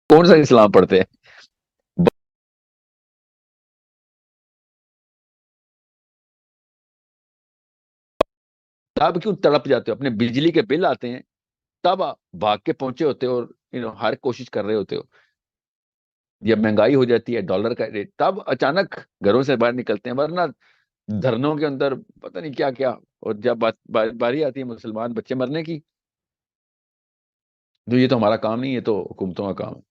کون سا اسلام پڑھتے ہیں؟ تب کیوں تڑپ جاتے ہو؟ اپنے بجلی کے بل آتے ہیں تب آپ بھاگ کے پہنچے ہوتے ہو اور ہر کوشش کر رہے ہوتے ہو. جب مہنگائی ہو جاتی ہے، ڈالر کا ریٹ، تب اچانک گھروں سے باہر نکلتے ہیں، ورنہ دھرنوں کے اندر پتہ نہیں کیا کیا. اور جب باری آتی ہے مسلمان بچے مرنے کی، تو یہ تو ہمارا کام نہیں، یہ تو حکومتوں کا کام ہے.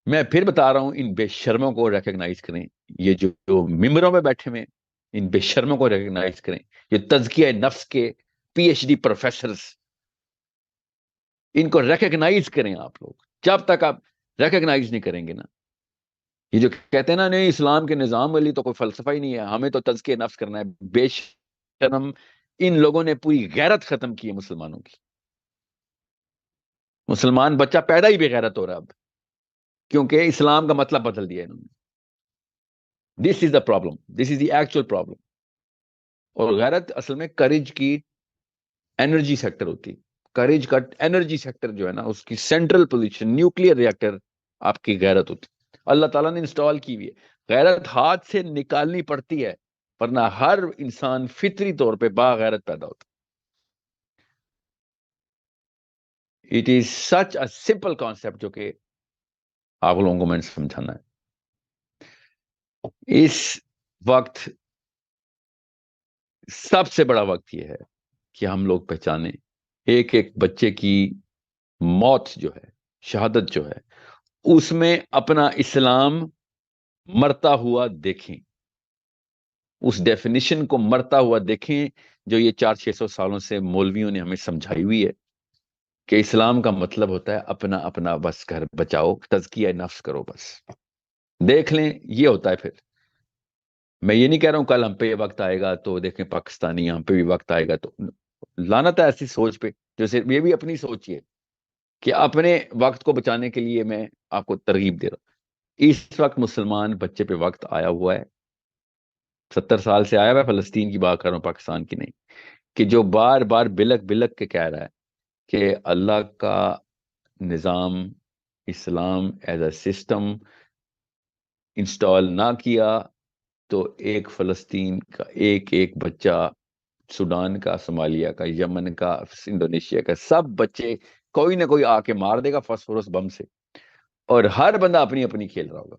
میں پھر بتا رہا ہوں، ان بے شرموں کو ریکگنائز کریں. یہ جو ممبروں میں بیٹھے ہوئے، ان بے شرموں کو ریکگنائز کریں. یہ تزکیہ نفس کے پی ایچ ڈی پروفیسرز، ان کو ریکگنائز کریں. آپ لوگ جب تک آپ ریکگنائز نہیں کریں گے نا، یہ جو کہتے ہیں نا نہیں اسلام کے نظام والی تو کوئی فلسفہ ہی نہیں ہے، ہمیں تو تزکیہ نفس کرنا ہے. بے شرم، ان لوگوں نے پوری غیرت ختم کی ہے مسلمانوں کی. مسلمان بچہ پیدا ہی بے غیرت ہو رہا ہے اب، کیونکہ اسلام کا مطلب بدل دیا انہوں نے. This is the problem, this is the actual problem. اور غیرت اصل میں کریج کی انرجی سیکٹر ہوتی ہے. کریج کا انرجی سیکٹر جو ہے نا، اس کی سینٹرل پوزیشن، نیوکلیئر ریئیکٹر آپ کی غیرت ہوتی. اللہ تعالیٰ نے انسٹال کی ہوئی ہے. غیرت ہاتھ سے نکالنی پڑتی ہے، ورنہ ہر انسان فطری طور پہ باغیرت پیدا ہوتا. It is such a simple concept جو کہ آپ لوگوں کو میں نے سمجھانا ہے. اس وقت سب سے بڑا وقت یہ ہے کہ ہم لوگ پہچانیں، ایک ایک بچے کی موت جو ہے، شہادت جو ہے، اس میں اپنا اسلام مرتا ہوا دیکھیں. اس ڈیفینیشن کو مرتا ہوا دیکھیں جو یہ 400-600 سالوں سے مولویوں نے ہمیں سمجھائی ہوئی ہے کہ اسلام کا مطلب ہوتا ہے اپنا اپنا بس گھر بچاؤ، تزکیہ نفس کرو. بس دیکھ لیں یہ ہوتا ہے. پھر میں یہ نہیں کہہ رہا ہوں کل ہم پہ یہ وقت آئے گا تو دیکھیں پاکستانی، ہم پہ بھی وقت آئے گا تو لعنت ہے ایسی سوچ پہ. جو صرف یہ بھی اپنی سوچ ہے کہ اپنے وقت کو بچانے کے لیے میں آپ کو ترغیب دے رہا ہوں. اس وقت مسلمان بچے پہ وقت آیا ہوا ہے، 70 سال سے آیا ہوا ہے. فلسطین کی بات کر رہا ہوں، پاکستان کی نہیں. کہ جو بار بار بلک بلک کے کہہ رہا ہے کہ اللہ کا نظام اسلام ایز اے سسٹم انسٹال نہ کیا تو ایک فلسطین کا ایک ایک بچہ، سوڈان کا، صومالیہ کا، یمن کا، انڈونیشیا کا، سب بچے کوئی نہ کوئی آ کے مار دے گا فاسفورس بم سے. اور ہر بندہ اپنی اپنی کھیل رہا ہوگا.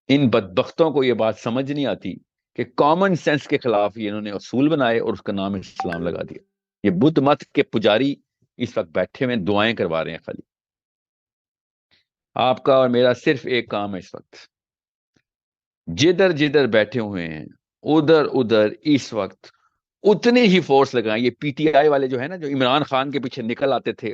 ان بدبختوں کو یہ بات سمجھ نہیں آتی کہ کامن سینس کے خلاف یہ انہوں نے اصول بنائے اور اس کا نام اسلام لگا دیا. یہ بدھ مت کے پجاری اس وقت بیٹھے ہوئے دعائیں کروا رہے ہیں خالی. آپ کا اور میرا صرف ایک کام ہے اس وقت، جدھر جدھر بیٹھے ہوئے ہیں ادھر ادھر اس وقت اتنی ہی فورس لگائیں. یہ پی ٹی آئی والے جو ہے نا، جو عمران خان کے پیچھے نکل آتے تھے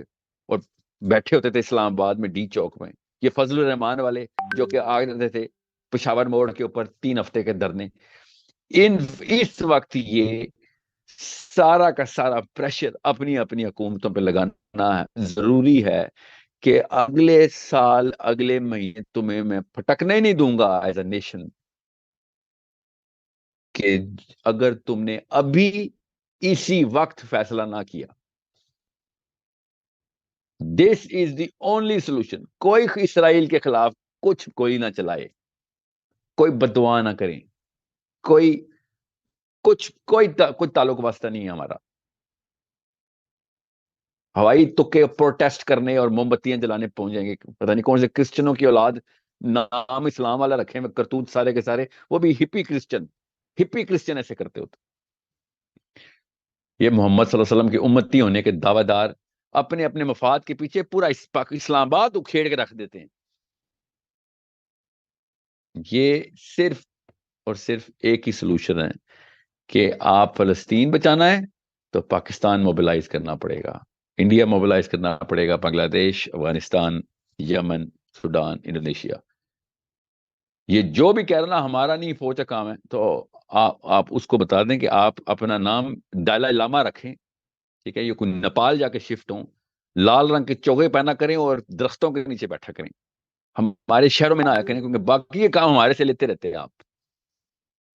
اور بیٹھے ہوتے تھے اسلام آباد میں ڈی چوک میں، یہ فضل الرحمان والے جو کہ آ رہتے تھے پشاور موڑ کے اوپر 3 ہفتے کے دھرنے، اس وقت یہ سارا کا سارا پریشر اپنی اپنی حکومتوں پہ لگانا ہے. ضروری ہے کہ اگلے سال اگلے مہینے تمہیں میں پھٹکنے نہیں دوں گا ایز اے نیشن، کہ اگر تم نے ابھی اسی وقت فیصلہ نہ کیا. دس از دی اونلی سولوشن. کوئی اسرائیل کے خلاف کوئی نہ چلائے، کوئی بددعا نہ کریں، کوئی تعلق واسطہ نہیں ہے ہمارا. ہوائی تکے پروٹیسٹ کرنے اور موم بتیاں جلانے پہنچ جائیں گے. پتہ نہیں کون سے کرسچنوں کی اولاد نام اسلام والا رکھے میں کرتوت سارے کے سارے، وہ بھی ہپی کرسچن ایسے کرتے ہوتے. یہ محمد صلی اللہ علیہ وسلم کی امتی ہونے کے دعوے دار اپنے اپنے مفاد کے پیچھے پورا اسلام آباد اکھیڑ کے رکھ دیتے ہیں. یہ صرف اور صرف ایک ہی سلوشن ہے کہ آپ فلسطین بچانا ہے تو پاکستان موبلائز کرنا پڑے گا، انڈیا موبلائز کرنا پڑے گا، بنگلہ دیش، افغانستان، یمن، سوڈان، انڈونیشیا. یہ جو بھی کہہ رہا نا ہمارا نہیں فوج کا کام ہے، تو آپ اس کو بتا دیں کہ آپ اپنا نام دلائی لاما رکھیں. ٹھیک ہے، یہ کوئی نیپال جا کے شفٹ ہوں، لال رنگ کے چوغے پہنا کریں اور درختوں کے نیچے بیٹھا کریں. ہمارے شہروں میں نہ آیا کریں، کیونکہ باقی یہ کام ہمارے سے لیتے رہتے ہیں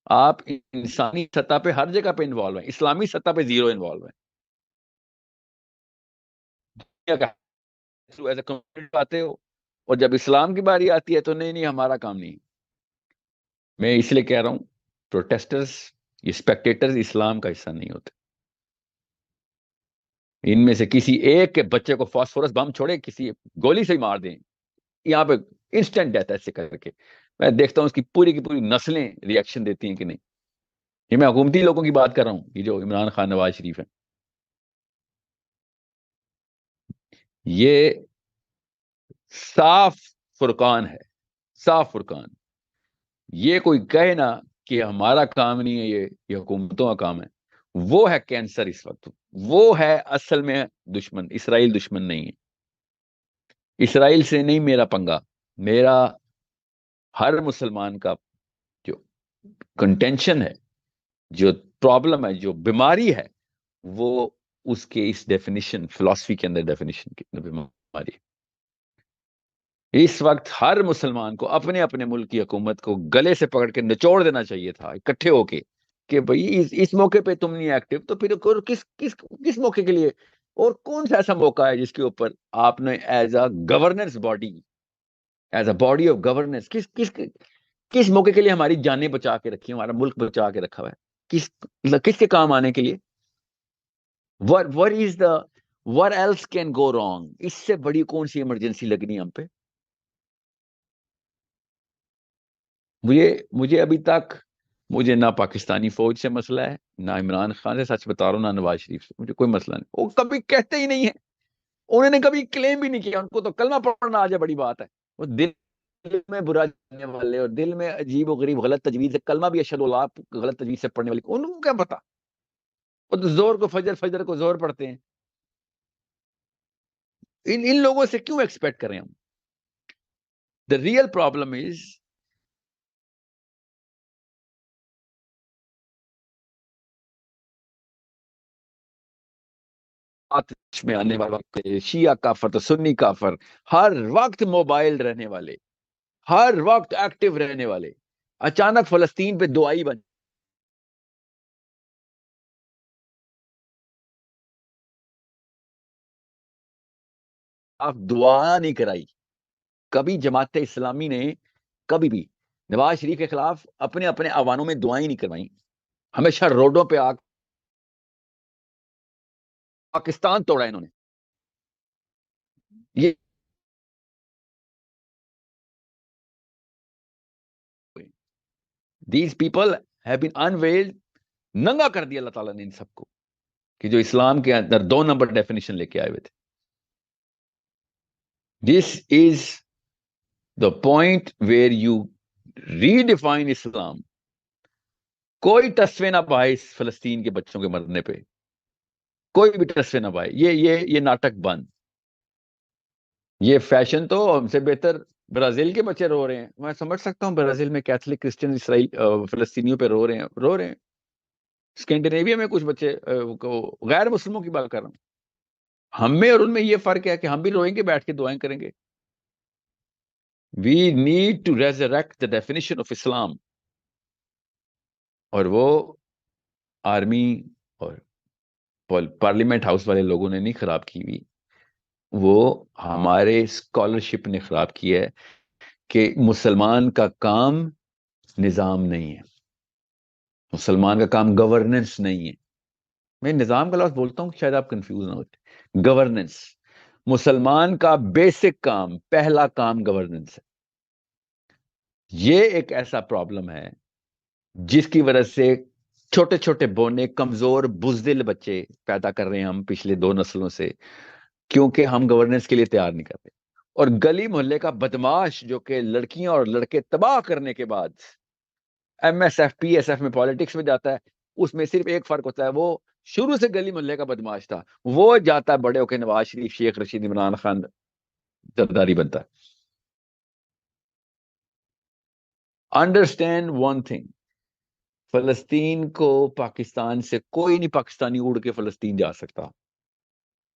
آپ انسانی سطح پہ ہر جگہ پہ انوالو ہیں، اسلامی سطح پہ زیرو انوالو ہیں. ایز اے آتے ہو، اور جب اسلام کی باری آتی ہے تو نہیں ہمارا کام نہیں. میں اس لیے کہہ رہا ہوں پروٹیسٹرز، یہ اسپیکٹیٹرز اسلام کا حصہ نہیں ہوتے. ان میں سے کسی ایک کے بچے کو فاسفورس بم چھوڑے، کسی گولی سے ہی مار دیں، یہاں پہ انسٹنٹ ڈیتھ ایسے کر کے میں دیکھتا ہوں اس کی پوری نسلیں ریئیکشن دیتی ہیں کہ نہیں. یہ میں حکومتی لوگوں کی بات کر رہا ہوں، یہ جو عمران خان، نواز شریف ہیں. یہ صاف فرقان ہے، صاف فرقان. یہ کوئی کہے نا کہ ہمارا کام نہیں ہے، یہ حکومتوں کا کام ہے. وہ ہے کینسر اس وقت، وہ ہے اصل میں دشمن. اسرائیل دشمن نہیں ہے. اسرائیل سے نہیں میرا پنگا، میرا ہر مسلمان کا جو کنٹینشن ہے، جو پرابلم ہے، جو بیماری ہے، وہ اس کے اس ڈیفینیشن، فلسفی کے اندر ڈیفینیشن کی بیماری. اس وقت ہر مسلمان کو اپنے اپنے ملک کی حکومت کو گلے سے پکڑ کے نچوڑ دینا چاہیے تھا اکٹھے ہو کے، کہ بھئی اس موقع پہ تم نہیں ایکٹیو تو پھر کس موقع کے لیے، اور کون سا ایسا موقع ہے جس کے اوپر آپ نے as a governance body, as a body of governance کس موقع کے لیے ہماری جانیں بچا کے رکھی، ہمارا ملک بچا کے رکھا ہوا ہے، کس کے کام آنے کے لیے. what else can go wrong؟ اس سے بڑی کون سی ایمرجنسی لگنی ہم پہ. مجھے ابھی تک مجھے نہ پاکستانی فوج سے مسئلہ ہے، نہ عمران خان سے، سچ بتا رہا ہوں، نہ نواز شریف سے. مجھے کوئی مسئلہ نہیں. وہ کبھی کہتے ہی نہیں ہے، انہوں نے کبھی کلیم بھی نہیں کیا. ان کو تو کلمہ پڑھنا آ جائے بڑی بات ہے. وہ دل میں برا جاننے والے اور دل میں عجیب و غریب غلط تجویز سے کلمہ بھی اشہد اللہ غلط تجویز سے پڑھنے والے، ان کو کیا پتا. وہ تو زور کو فجر کو زور پڑھتے ہیں. ان لوگوں سے کیوں ایکسپیکٹ کریں ہم؟ دا ریئل پرابلم از آتش میں آنے والا وقت، شیعہ کافر تو سنی کافر، ہر وقت موبائل رہنے والے، ہر وقت ایکٹیو رہنے والے، اچانک فلسطین پہ دعائی بن. آپ دعا نہیں کرائی کبھی جماعت اسلامی نے، کبھی بھی نواز شریف کے خلاف اپنے اپنے عوانوں میں دعائیں نہیں کروائیں. ہمیشہ روڈوں پہ آ پاکستان توڑا انہوں نے. یہ these people have been invalid, ننگا کر دیا اللہ تعالیٰ نے ان سب کو، کہ جو اسلام کے اندر 2 نمبر ڈیفینیشن لے کے آئے ہوئے تھے. This is the point where you redefine Islam. کوئی تصویر نہ پائے اس فلسطین کے بچوں کے مرنے پہ، کوئی بھی تصویر نہ پائے. یہ ناٹک بند. یہ فیشن تو ہم سے بہتر برازیل کے بچے رو رہے ہیں. میں سمجھ سکتا ہوں برازیل میں کیتھولک کرسچن اسرائیل فلسطینیوں پہ رو رہے ہیں. اسکینڈینیویا میں کچھ بچے غیر مسلموں کی بات کر رہا ہوں. ہم میں اور ان میں یہ فرق ہے کہ ہم بھی روئیں گے، بیٹھ کے دعائیں کریں گے. We need to resurrect the definition of Islam. اور وہ آرمی اور پارلیمنٹ ہاؤس والے لوگوں نے نہیں خراب کی ہوئی، وہ ہمارے اسکالرشپ نے خراب کی ہے کہ مسلمان کا کام نظام نہیں ہے، مسلمان کا کام گورننس نہیں ہے. میں نظام کا لفظ بولتا ہوں شاید آپ کنفیوز نہ ہوتے. گورننس، مسلمان کا بیسک کام، پہلا کام گورننس ہے. یہ ایک ایسا پرابلم ہے جس کی وجہ سے چھوٹے چھوٹے بونے کمزور بزدل بچے پیدا کر رہے ہیں ہم پچھلے 2 نسلوں سے، کیونکہ ہم گورننس کے لیے تیار نہیں کرتے. اور گلی محلے کا بدماش جو کہ لڑکیاں اور لڑکے تباہ کرنے کے بعد M S F P S F میں پالیٹکس میں جاتا ہے، اس میں صرف ایک فرق ہوتا ہے، وہ شروع سے گلی محلے کا بدماش تھا، وہ جاتا ہے بڑے ہو کے نواز شریف، شیخ رشید، عمران خان زرداری بنتا ہے. انڈرسٹینڈ ون تھنگ، فلسطین کو پاکستان سے کوئی نہیں، پاکستانی اڑ کے فلسطین جا سکتا.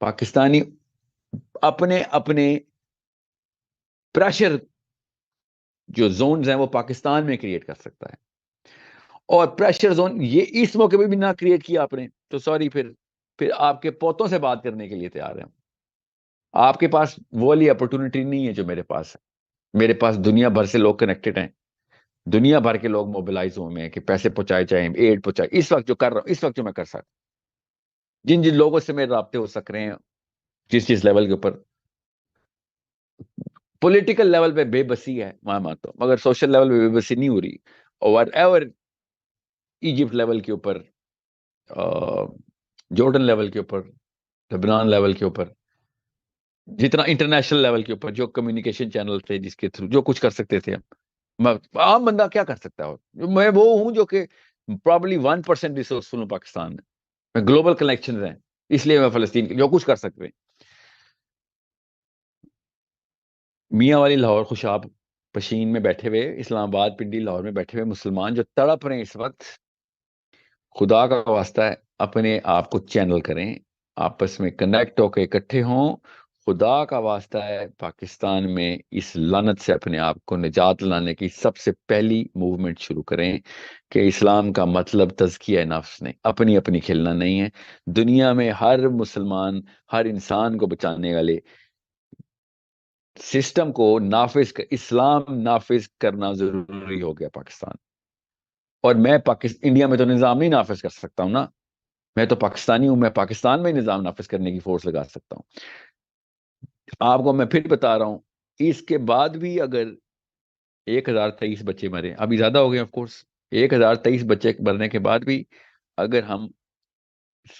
پاکستانی اپنے پریشر جو زونز ہیں وہ پاکستان میں کریٹ کر سکتا ہے. اور پریشر زون یہ اس موقع پہ بھی نہ کریٹ کیا آپ نے تو سوری, پھر آپ کے پوتوں سے بات کرنے کے لیے تیار ہیں. آپ کے پاس وہ والی اپرچونٹی نہیں ہے جو میرے پاس ہے. میرے پاس دنیا بھر سے لوگ کنیکٹڈ ہیں, دنیا بھر کے لوگ موبلائز ہوئے ہیں کہ پیسے پہنچائے جائیں, ایڈ پہنچائے. اس وقت جو کر رہا ہوں, اس وقت جو میں کر سکتا, جن لوگوں سے میرے رابطے ہو سک رہے ہیں جس لیول کے اوپر, پولیٹیکل لیول پہ بے بسی ہے میں مانتا ہوں, مگر سوشل لیول پہ بے بسی نہیں ہو رہی. اور ایور ایجپٹ لیول کے اوپر, جارڈن لیول کے اوپر, لبنان لیول کے اوپر, جتنا انٹرنیشنل لیول کے اوپر جو کمیونیکیشن چینل تھے جس کے تھرو جو کچھ کر سکتے تھے ہم, عام بندہ کیا کر سکتا ہے؟ میں وہ ہوں جو کہ پرابلی 1% ریسورسفل ہوں پاکستان میں گلوبل کنیکشن ہیں, اس لیے میں فلسطین کے جو کچھ کر سکتے ہیں. میاں والی لاہور خوشاب پشین میں بیٹھے ہوئے, اسلام آباد پنڈی لاہور میں بیٹھے ہوئے مسلمان جو تڑپ رہے ہیں اس وقت, خدا کا واسطہ ہے اپنے آپ کو چینل کریں, آپس میں کنیکٹ ہو کے اکٹھے ہوں. خدا کا واسطہ ہے پاکستان میں اس لعنت سے اپنے آپ کو نجات لانے کی سب سے پہلی موومنٹ شروع کریں کہ اسلام کا مطلب تزکیہ نفس نہیں, اپنی اپنی کھیلنا نہیں ہے. دنیا میں ہر مسلمان, ہر انسان کو بچانے والے سسٹم کو اسلام نافذ کرنا ضروری ہو گیا پاکستان. اور میں انڈیا میں تو نظام نہیں نافذ کر سکتا ہوں نا, میں تو پاکستانی ہوں, میں پاکستان میں نظام نافذ کرنے کی فورس لگا سکتا ہوں. آپ کو میں پھر بتا رہا ہوں, اس کے بعد بھی اگر 1023 بچے مرے, ابھی زیادہ ہو گئے آف کورس, 1023 بچے مرنے کے بعد بھی اگر ہم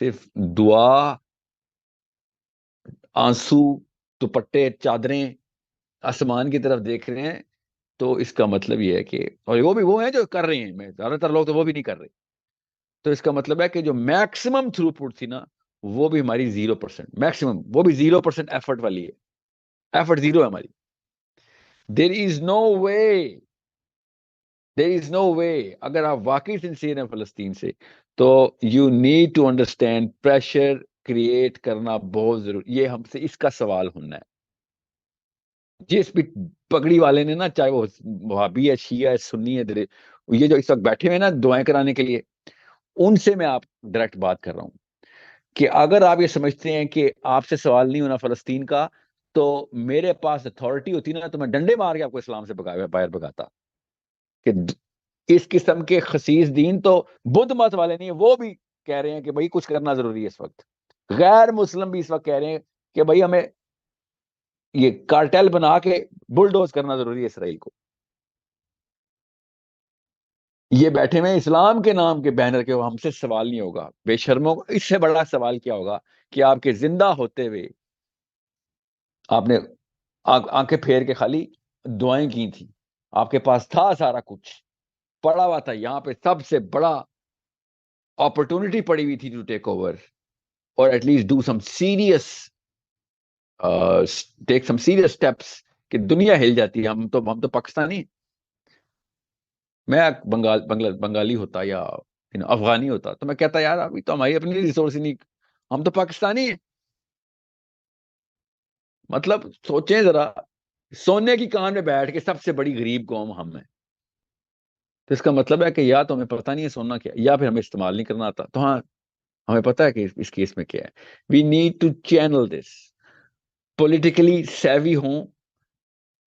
صرف دعا, آنسو, دوپٹے, چادریں آسمان کی طرف دیکھ رہے ہیں, تو اس کا مطلب یہ ہے کہ, اور وہ ہیں جو کر رہے ہیں, میں زیادہ تر لوگ تو وہ بھی نہیں کر رہے, تو اس کا مطلب ہے کہ جو میکسیمم تھرو پٹ تھی نا وہ بھی ہماری 0%, میکسیمم وہ بھی 0% ایفرٹ والی ہے, ایفرٹ 0 ہے ہماری. there is no way اگر آپ واقعی سنسیئر ہیں فلسطین سے تو you need to understand pressure create کرنا بہت ضروری, یہ ہم سے اس کا سوال ہونا ہے. جس بھی پگڑی والے نے نا, چاہے وہ وہابی ہے, شیعہ ہے, سنی ہے, یہ جو اس وقت بیٹھے ہوئے نا دعائیں کرانے کے لیے, ان سے میں آپ ڈائریکٹ بات کر رہا ہوں کہ اگر آپ یہ سمجھتے ہیں کہ آپ سے سوال نہیں ہونا فلسطین کا, تو میرے پاس اتھارٹی ہوتی نا تو میں ڈنڈے مار کے آپ کو اسلام سے باہر بھگاتا. کہ اس قسم کے خسیس دین تو بدھ مت والے نہیں ہیں, وہ بھی کہہ رہے ہیں کہ بھائی کچھ کرنا ضروری ہے اس وقت. غیر مسلم بھی اس وقت کہہ رہے ہیں کہ بھائی ہمیں یہ کارٹیل بنا کے بلڈوز کرنا ضروری ہے اسرائیل کو. یہ بیٹھے ہوئے اسلام کے نام کے بینر کے, ہم سے سوال نہیں ہوگا بے شرموں. اس سے بڑا سوال کیا ہوگا کہ آپ کے زندہ ہوتے ہوئے آپ نے آنکھیں پھیر کے خالی دعائیں کی تھی, آپ کے پاس تھا سارا کچھ پڑا ہوا تھا, یہاں پہ سب سے بڑا اپرچونٹی پڑی ہوئی تھی ٹو ٹیک اوور اور at least do some serious take some serious steps کہ دنیا ہل جاتی ہے. ہم تو پاکستانی, میں بنگالی ہوتا یا افغانی ہوتا تو میں کہتا یار ابھی تو ہماری اپنی ریسورس نہیں, ہم تو پاکستانی ہیں. مطلب سوچیں ذرا, سونے کی کان میں بیٹھ کے سب سے بڑی غریب قوم ہم ہیں, تو اس کا مطلب ہے کہ یا تو ہمیں پتہ نہیں ہے سونا کیا, یا پھر ہمیں استعمال نہیں کرنا آتا. تو ہاں ہمیں پتہ ہے کہ اس کیس میں کیا ہے. We need to channel this, politically savvy ہوں,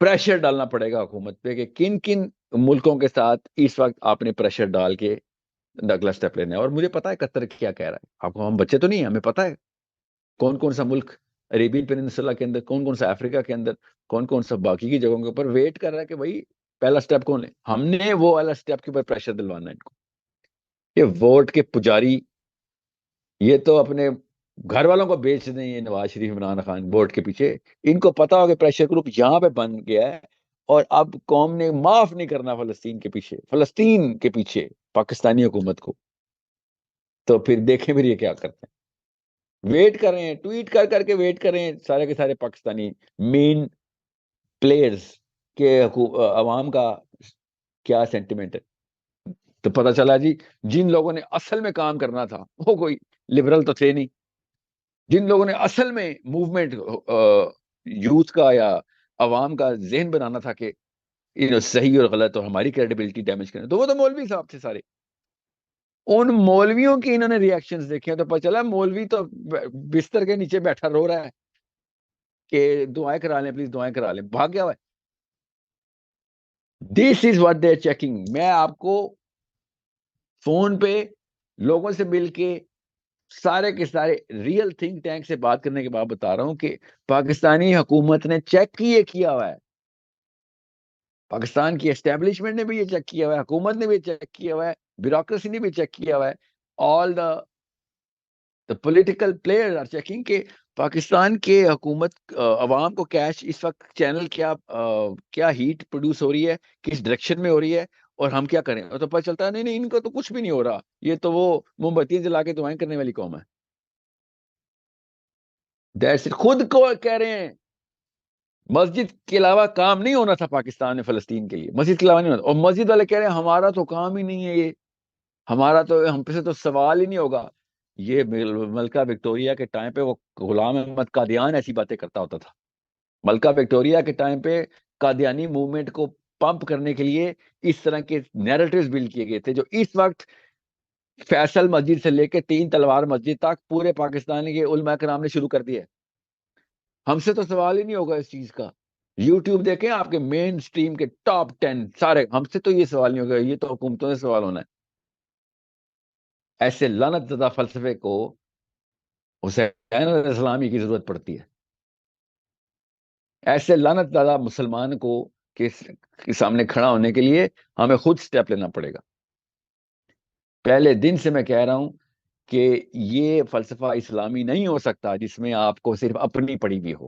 پریشر ڈالنا پڑے گا حکومت پہ کہ کن کن ملکوں کے ساتھ اس وقت آپ نے پریشر ڈال کے اگلا سٹیپ لینا ہے. اور مجھے پتا ہے قطر کیا کہہ رہا ہے, آپ کو, ہم بچے تو نہیں ہیں, ہمیں پتا ہے کون کون سا ملک عربین پیننسولا کے اندر, کون کون سا افریقہ کے اندر, کون کون سا باقی کی جگہوں کے اوپر ویٹ کر رہا ہے کہ بھائی پہلا سٹیپ کون لے. ہم نے وہ والا سٹیپ کے اوپر پریشر دلوانا ہے ان کو. یہ ووٹ کے پجاری, یہ تو اپنے گھر والوں کو بیچ دیں, یہ نواز شریف, عمران خان ووٹ کے پیچھے. ان کو پتا ہو کہ پریشر گروپ یہاں پہ بن گیا ہے اور اب قوم نے معاف نہیں کرنا فلسطین کے پیچھے پاکستانی حکومت کو. تو پھر دیکھیں پھر یہ کیا کرتے ہیں. ویٹ کر رہے ہیں, ٹویٹ کر کر کے ویٹ کر رہے ہیں سارے کے سارے پاکستانی مین پلیئرز کے عوام کا کیا سینٹیمنٹ ہے. تو پتہ چلا جی جن لوگوں نے اصل میں کام کرنا تھا وہ کوئی لبرل تو تھے نہیں, جن لوگوں نے اصل میں موومنٹ یوتھ کا یا عوام کا ذہن بنانا تھا کہ صحیح اور غلط اور ہماری کریڈیبلٹی ڈیمیج کریں، تو وہ تو مولوی صاحب تھے سارے. ان مولویوں کی انہوں نے ریئیکشنز دیکھے تو پتہ چلا مولوی تو بستر کے نیچے بیٹھا رو رہا ہے کہ دعائیں کرا لیں پلیز، دعائیں کرا لیں، بھاگ گیا ہوا ہے. This is what they are checking. میں آپ کو فون پہ لوگوں سے مل کے سارے کے سارے ریئل تھنک ٹینک سے بات کرنے کے بعد بتا رہا ہوں کہ پاکستانی حکومت نے چیک کیا ہوا ہے، پاکستان کی اسٹیبلشمنٹ نے بھی یہ چیک کیا ہوا ہے، حکومت نے بھی چیک کیا ہوا ہے، بیوروکریسی نے بھی چیک کیا ہوا ہے. All the political player are checking کہ پاکستان کے حکومت عوام کو کیش اس وقت چینل کیا ہیٹ پروڈیوس ہو رہی ہے، کس ڈائریکشن میں ہو رہی ہے، اور ہم کیا کریں. اور تو پتہ چلتا ہے نہیں ان کو تو کچھ بھی نہیں ہو رہا، یہ تو وہ موم بتی جلا کے دعائیں کرنے والی قوم ہے. خود کو کہہ رہے ہیں مسجد کے علاوہ کام نہیں ہونا تھا پاکستان میں فلسطین کے لیے، مسجد کے علاوہ نہیں ہونا، اور مسجد والے کہہ رہے ہیں ہمارا تو کام ہی نہیں ہے، یہ ہمارا تو ہم پہ سے تو سوال ہی نہیں ہوگا. یہ ملکہ وکٹوریہ کے ٹائم پہ وہ غلام احمد قادیان ایسی باتیں کرتا ہوتا تھا. ملکہ وکٹوریہ کے ٹائم پہ قادیانی موومنٹ کو پمپ کرنے کے لیے اس طرح کے نیریٹیوز بلڈ کیے گئے تھے، جو اس وقت فیصل مسجد سے لے کے 3 تلوار مسجد تک پورے پاکستان کے علماء کرام نے شروع کر دیا. ہم سے تو سوال ہی نہیں ہوگا اس چیز کا. یوٹیوب دیکھیں آپ کے مین سٹریم کے ٹاپ 10 سارے، ہم سے تو یہ سوال نہیں ہوگا، یہ تو حکومتوں سے سوال ہونا ہے. ایسے لعنت زدہ فلسفے کو حسین علیہ السلام کی ضرورت پڑتی ہے. ایسے لعنت زدہ مسلمان کو کے سامنے کھڑا ہونے کے لیے ہمیں خود سٹیپ لینا پڑے گا. پہلے دن سے میں کہہ رہا ہوں کہ یہ فلسفہ اسلامی نہیں ہو سکتا جس میں آپ کو صرف اپنی پڑی ہوئی ہو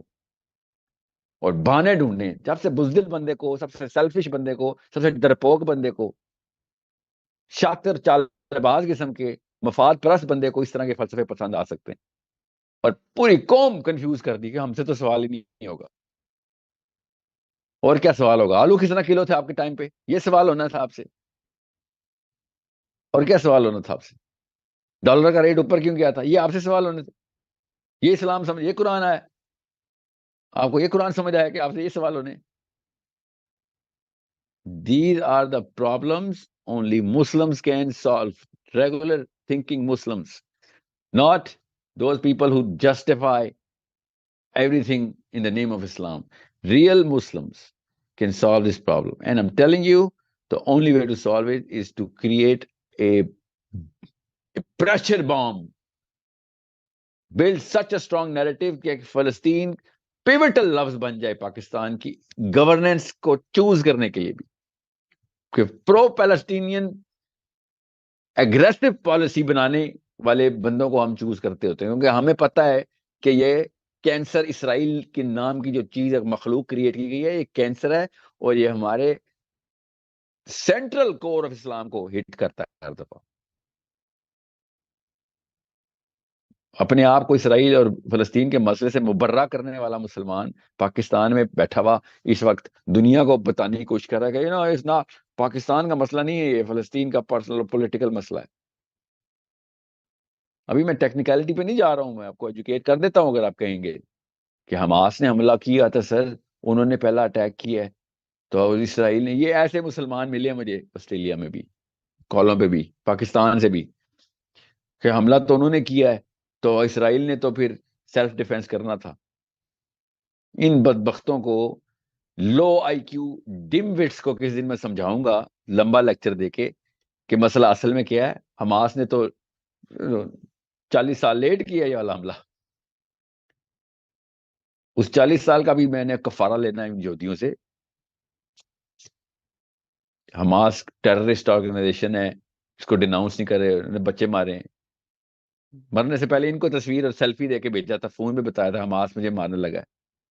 اور بہانے ڈھونڈیں. سب سے بزدل بندے کو، سب سے سیلفش بندے کو، سب سے ڈرپوک بندے کو، شاطر چال باز قسم کے مفاد پرست بندے کو اس طرح کے فلسفے پسند آ سکتے ہیں، اور پوری قوم کنفیوز کر دی کہ ہم سے تو سوال ہی نہیں ہوگا. اور کیا سوال ہوگا؟ آلو کتنا کلو تھے آپ کے ٹائم پہ؟ یہ سوال ہونا تھا آپ سے. اور کیا سوال ہونا تھا آپ سے؟ ڈالر کا ریٹ اوپر کیوں گیا تھا؟ یہ آپ سے سوال ہونے تھے. یہ اسلام سمجھ، یہ قرآن آیا، آپ کو یہ قرآن سمجھ آیا کہ آپ سے یہ سوال ہونے. These are the problems only Muslims can solve. Regular thinking Muslims, not those people who justify everything in the name of Islam. Real Muslims can solve this problem. And I'm telling you, the only way to solve it is to create a pressure bomb. Build such a strong narrative کہ فلسطین pivotal لفظ بن جائے پاکستان کی governance کو choose کرنے کے لیے بھی، کہ پرو پیلسٹینین اگریسو پالیسی بنانے والے بندوں کو ہم چوز کرتے ہوتے ہیں، کیونکہ ہمیں پتہ ہے کہ یہ کینسر، اسرائیل کے نام کی جو چیز مخلوق کریٹ کی گئی ہے، یہ کینسر ہے، اور یہ ہمارے سینٹرل کور آف اسلام کو ہٹ کرتا ہے ہر دفعہ. اپنے آپ کو اسرائیل اور فلسطین کے مسئلے سے مبرہ کرنے والا مسلمان پاکستان میں بیٹھا ہوا اس وقت دنیا کو بتانے کی کوشش کر رہا ہے کہ اس نہ پاکستان کا مسئلہ نہیں ہے، یہ فلسطین کا پرسنل پولیٹیکل مسئلہ ہے. ابھی میں ٹیکنیکلٹی پہ نہیں جا رہا ہوں، میں آپ کو ایجوکیٹ کر دیتا ہوں. اگر آپ کہیں گے کہ حماس نے حملہ کیا تھا سر، انہوں نے پہلا اٹیک کیا ہے، تو اسرائیل نے، یہ ایسے مسلمان ملے مجھے آسٹریلیا میں بھی، کالوں پہ بھی، پاکستان سے بھی، کہ حملہ تو انہوں نے کیا ہے تو اسرائیل نے تو پھر سیلف ڈیفenس کرنا تھا. ان بدبختوں کو، لو آئی کیو ڈم وٹس کو کس دن میں سمجھاؤں گا لمبا لیکچر دے کے کہ مسئلہ اصل میں کیا ہے. حماس نے تو 40 سال لیٹ کیا یہ والا حملہ. اس 40 سال کا بھی میں نے کفارہ لینا ہے ان یہودیوں سے. حماس ٹیررسٹ آرگنائزیشن ہے، اس کو ڈیناؤنس نہیں کر رہے، انہوں نے بچے مارے ہیں. مرنے سے پہلے ان کو تصویر اور سیلفی دے کے بھیجا تھا، فون میں بتایا تھا حماس مجھے مارنے لگا ہے.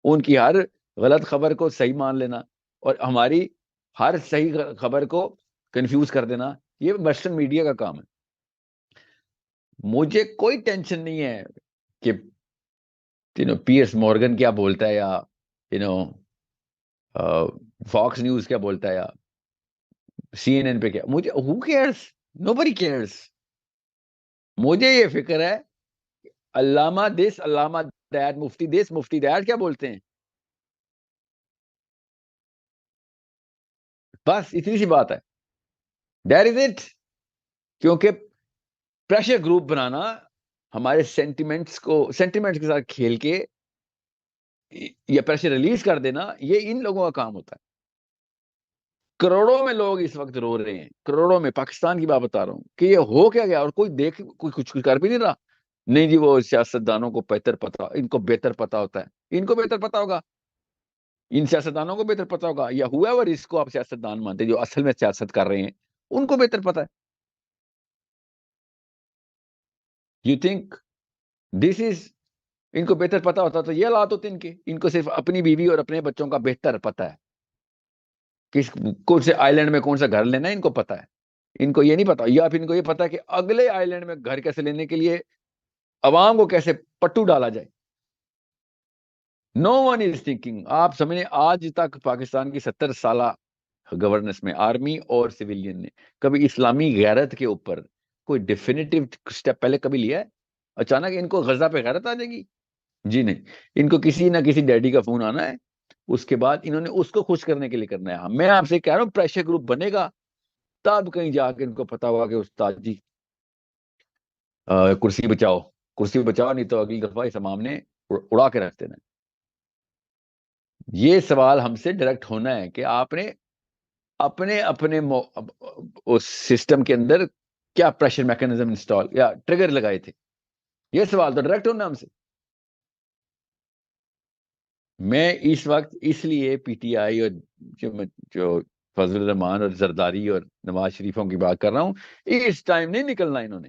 ان کی ہر غلط خبر کو صحیح مان لینا اور ہماری ہر صحیح خبر کو کنفیوز کر دینا، یہ ویسٹرن میڈیا کا کام ہے. مجھے کوئی ٹینشن نہیں ہے کہ پیئرس مورگن کیا بولتا ہے، یا فاکس نیوز کیا بولتا ہے، یا CNN پہ کیا، مجھے who cares, nobody cares. مجھے یہ فکر ہے علامہ دس، علامہ that, Mufti this, Mufti that کیا بولتے ہیں. بس اتنی سی بات ہے. That is it. کیونکہ پریشر گروپ بنانا ہمارے سینٹیمنٹس کے ساتھ کھیل کے یا پریشر ریلیز کر دینا، یہ ان لوگوں کا کام ہوتا ہے. کروڑوں میں لوگ اس وقت رو رہے ہیں، کروڑوں میں. پاکستان کی بات بتا رہا ہوں کہ یہ ہو کیا گیا، اور کوئی کچھ کر بھی نہیں رہا. نہیں جی، وہ سیاستدانوں کو ان کو بہتر پتا ہوتا ہے. ان کو بہتر پتا ہوگا، ان سیاستدانوں کو بہتر پتا ہوگا، یا whoever اس کو آپ سیاستدان مانتے جو اصل میں سیاست کر رہے ہیں، ان کو بہتر پتا ہے. یو تھنک دس از ان کو بہتر پتا ہوتا تو یہ حالات ہوتے ان کو صرف اپنی بیوی اور اپنے بچوں کا بہتر پتا ہے. کون سے آئی لینڈ میں کون سا گھر لینا ہے ان کو پتا ہے. ان کو یہ نہیں پتا، یا پھر ان کو یہ پتا ہے کہ اگلے آئی لینڈ میں گھر کیسے لینے کے لیے عوام کو کیسے پٹو ڈالا جائے. نو ون از تھنکنگ. آپ سمجھیں آج تک پاکستان کی 70 سالہ گورننس میں آرمی اور سویلین نے کبھی اسلامی غیرت کے اوپر کوئی ڈیفینیٹو سٹیپ پہلے کبھی لیا ہے؟ اچانک ان کو غزہ پہ غیرت آ جائے گی؟ جی نہیں. ان کو کسی نہ کسی ڈیڈی کا فون آنا ہے، اس کے بعد انہوں نے اس کو خوش کرنے کے لیے کرنا ہے. میں آپ سے کہہ رہا ہوں پریشر گروپ بنے گا، تب کہیں جا کے ان کو پتا ہوگا کہ استاد جی کرسی بچاؤ نہیں تو اگلی دفعہ اس امام نے اڑا کے رکھ دینا. یہ سوال ہم سے ڈائریکٹ ہونا ہے کہ آپ نے اپنے اس سسٹم کے اندر کیا پریشر میکانزم انسٹال یا ٹریگر لگائے تھے. یہ سوال تو ڈائریکٹ ہونا ہم سے. میں اس وقت اس لیے پی ٹی آئی اور جو فضل الرحمان اور زرداری اور نواز شریفوں کی بات کر رہا ہوں، اس ٹائم نہیں نکلنا انہوں نے.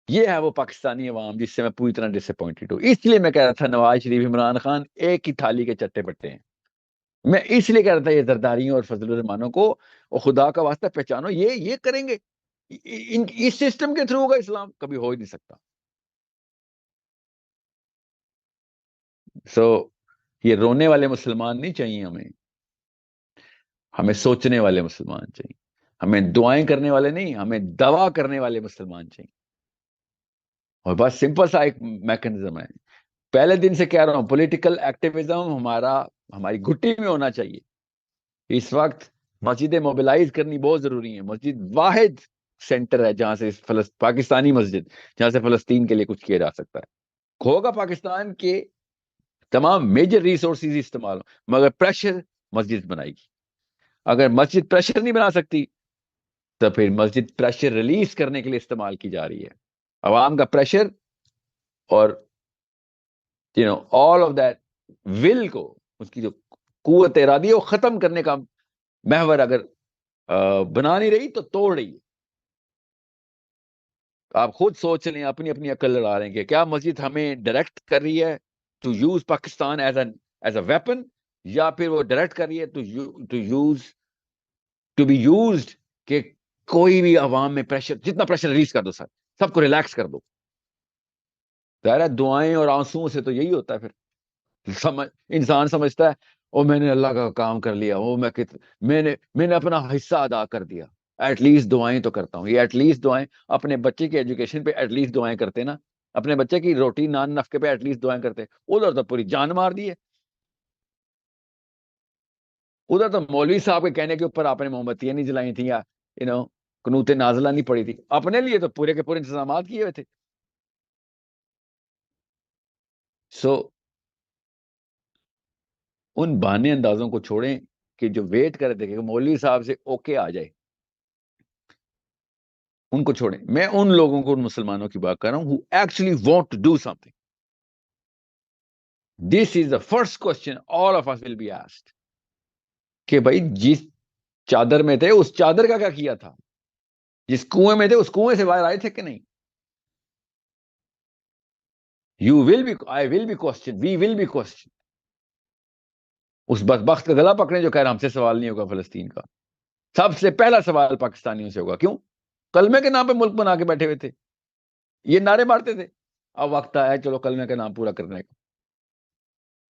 یہ ہے وہ پاکستانی عوام جس سے میں پوری طرح ڈس اپوائنٹڈ ہوں. اس لیے میں کہہ رہا تھا نواز شریف عمران خان ایک ہی تھالی کے چٹے پٹے ہیں. میں اس لیے کہہ رہا تھا یہ زرداریوں اور فضل الرحمانوں کو خدا کا واسطہ پہچانو. یہ کریں گے اس سسٹم کے تھرو ہوگا اسلام، کبھی ہو ہی نہیں سکتا. یہ رونے والے مسلمان نہیں چاہیے ہمیں سوچنے والے مسلمان چاہیے. ہمیں دعائیں کرنے والے نہیں، ہمیں دعا کرنے والے مسلمان چاہیے. اور بس سمپل سا ایک میکنزم ہے. پہلے دن سے کہہ رہا ہوں پولیٹیکل ایکٹیویزم ہماری گھٹی میں ہونا چاہیے. اس وقت مسجدیں موبلائز کرنی بہت ضروری ہے. مسجد واحد سینٹر ہے جہاں سے پاکستانی مسجد جہاں سے فلسطین کے لیے کچھ کیا جا سکتا ہے. ہوگا پاکستان کے تمام میجر ریسورسز استعمال مگر پریشر مسجد بنائے گی. اگر مسجد پریشر نہیں بنا سکتی تو پھر مسجد پریشر ریلیز کرنے کے لیے استعمال کی جا رہی ہے. عوام کا پریشر اور آل آف دیٹ ول کو، اس کی جو قوت ارادی ہے وہ ختم کرنے کا محور اگر بنا نہیں رہی تو توڑ رہی ہے. آپ خود سوچ لیں، اپنی عقل لڑا رہے ہیں کہ کیا مسجد ہمیں ڈائریکٹ کر رہی ہے to use Pakistan as a weapon, یا پھر وہ ڈائریکٹ کر رہی ہے ٹو بی یوزڈ کہ کوئی بھی عوام میں پریشر، جتنا پریشر ریلیز کر دو سب کو ریلیکس کر دو. ظاہر دعائیں اور آنسوؤں سے تو یہی ہوتا ہے. پھر انسان سمجھتا ہے او میں نے اللہ کا کام کر لیا، میں نے اپنا حصہ ادا کر دیا، ایٹ لیسٹ دعائیں تو کرتا ہوں. یہ ایٹ لیسٹ دعائیں اپنے بچے کی ایجوکیشن پہ ایٹ لیسٹ دعائیں کرتے نا، اپنے بچے کی روٹی نان نفقے پہ ایٹ لیسٹ دعائیں کرتے. ادھر تو پوری جان مار دی ہے. ادھر تو مولوی صاحب کے کہنے کے اوپر آپ نے موم بتیاں نہیں جلائی تھیں یا قنوت نازلہ نہیں پڑی تھی. اپنے لیے تو پورے کے پورے انتظامات کیے ہوئے تھے. ان بہانے اندازوں کو چھوڑیں کہ جو ویٹ کر رہے تھے کہ مولوی صاحب سے اوکے آ جائے، ان کو چھوڑیں. میں ان لوگوں کو، ان مسلمانوں کی بات کر رہا ہوں who actually want to do something. This is the first question all of us will be asked کہ بھائی جس چادر میں تھے اس چادر کا کیا کیا تھا؟ جس کنویں میں تھے اس کنویں سے باہر آئے تھے کہ نہیں؟ You will be, I will be questioned, we will be questioned. اس بدبخت کا گلا پکڑیں جو کہہ رہا ہم سے سوال نہیں ہوگا فلسطین کا. سب سے پہلا سوال پاکستانیوں سے ہوگا. کیوں؟ کلمے کے نام پہ ملک بنا کے بیٹھے ہوئے تھے، یہ نعرے مارتے تھے. اب وقت آیا چلو کلمے کا نام پورا کرنے کا.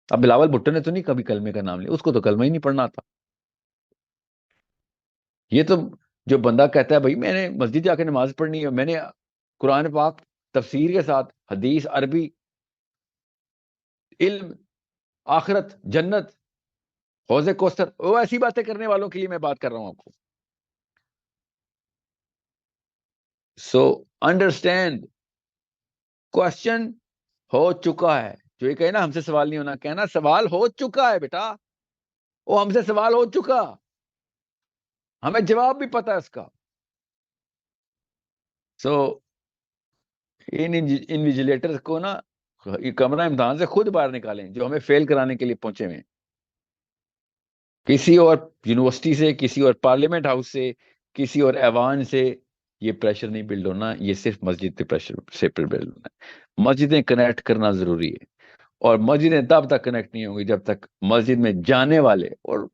اب بلاول بھٹو نے تو نہیں کبھی کلمے کا نام لیا، اس کو تو کلمہ ہی نہیں پڑھنا تھا. یہ تو جو بندہ کہتا ہے بھائی میں نے مسجد جا کے نماز پڑھنی ہے، میں نے قرآن پاک تفسیر کے ساتھ حدیث، عربی، علم، آخرت، جنت حوض کوثر، وہ ایسی باتیں کرنے والوں کے لیے میں بات کر رہا ہوں آپ کو. سو انڈرسٹینڈ، کوشچن ہو چکا ہے. جو یہ کہے نا ہم سے سوال نہیں ہونا، کہنا سوال ہو چکا ہے بیٹا، وہ ہم سے سوال ہو چکا، ہمیں جواب بھی پتا ہے اس کا. سو ان انویجیلیٹرز کو نا یہ کمرہ امتحان سے خود باہر نکالیں جو ہمیں فیل کرانے کے لیے پہنچے ہوئے ہیں. کسی اور یونیورسٹی سے، کسی اور پارلیمنٹ ہاؤس سے، کسی اور ایوان سے یہ پریشر نہیں بلڈ ہونا، یہ صرف مسجد کے پریشر سے بلڈ ہونا ہے. مسجدیں کنیکٹ کرنا ضروری ہے، اور مسجدیں تب تک کنیکٹ نہیں ہوں گی جب تک مسجد میں جانے والے، اور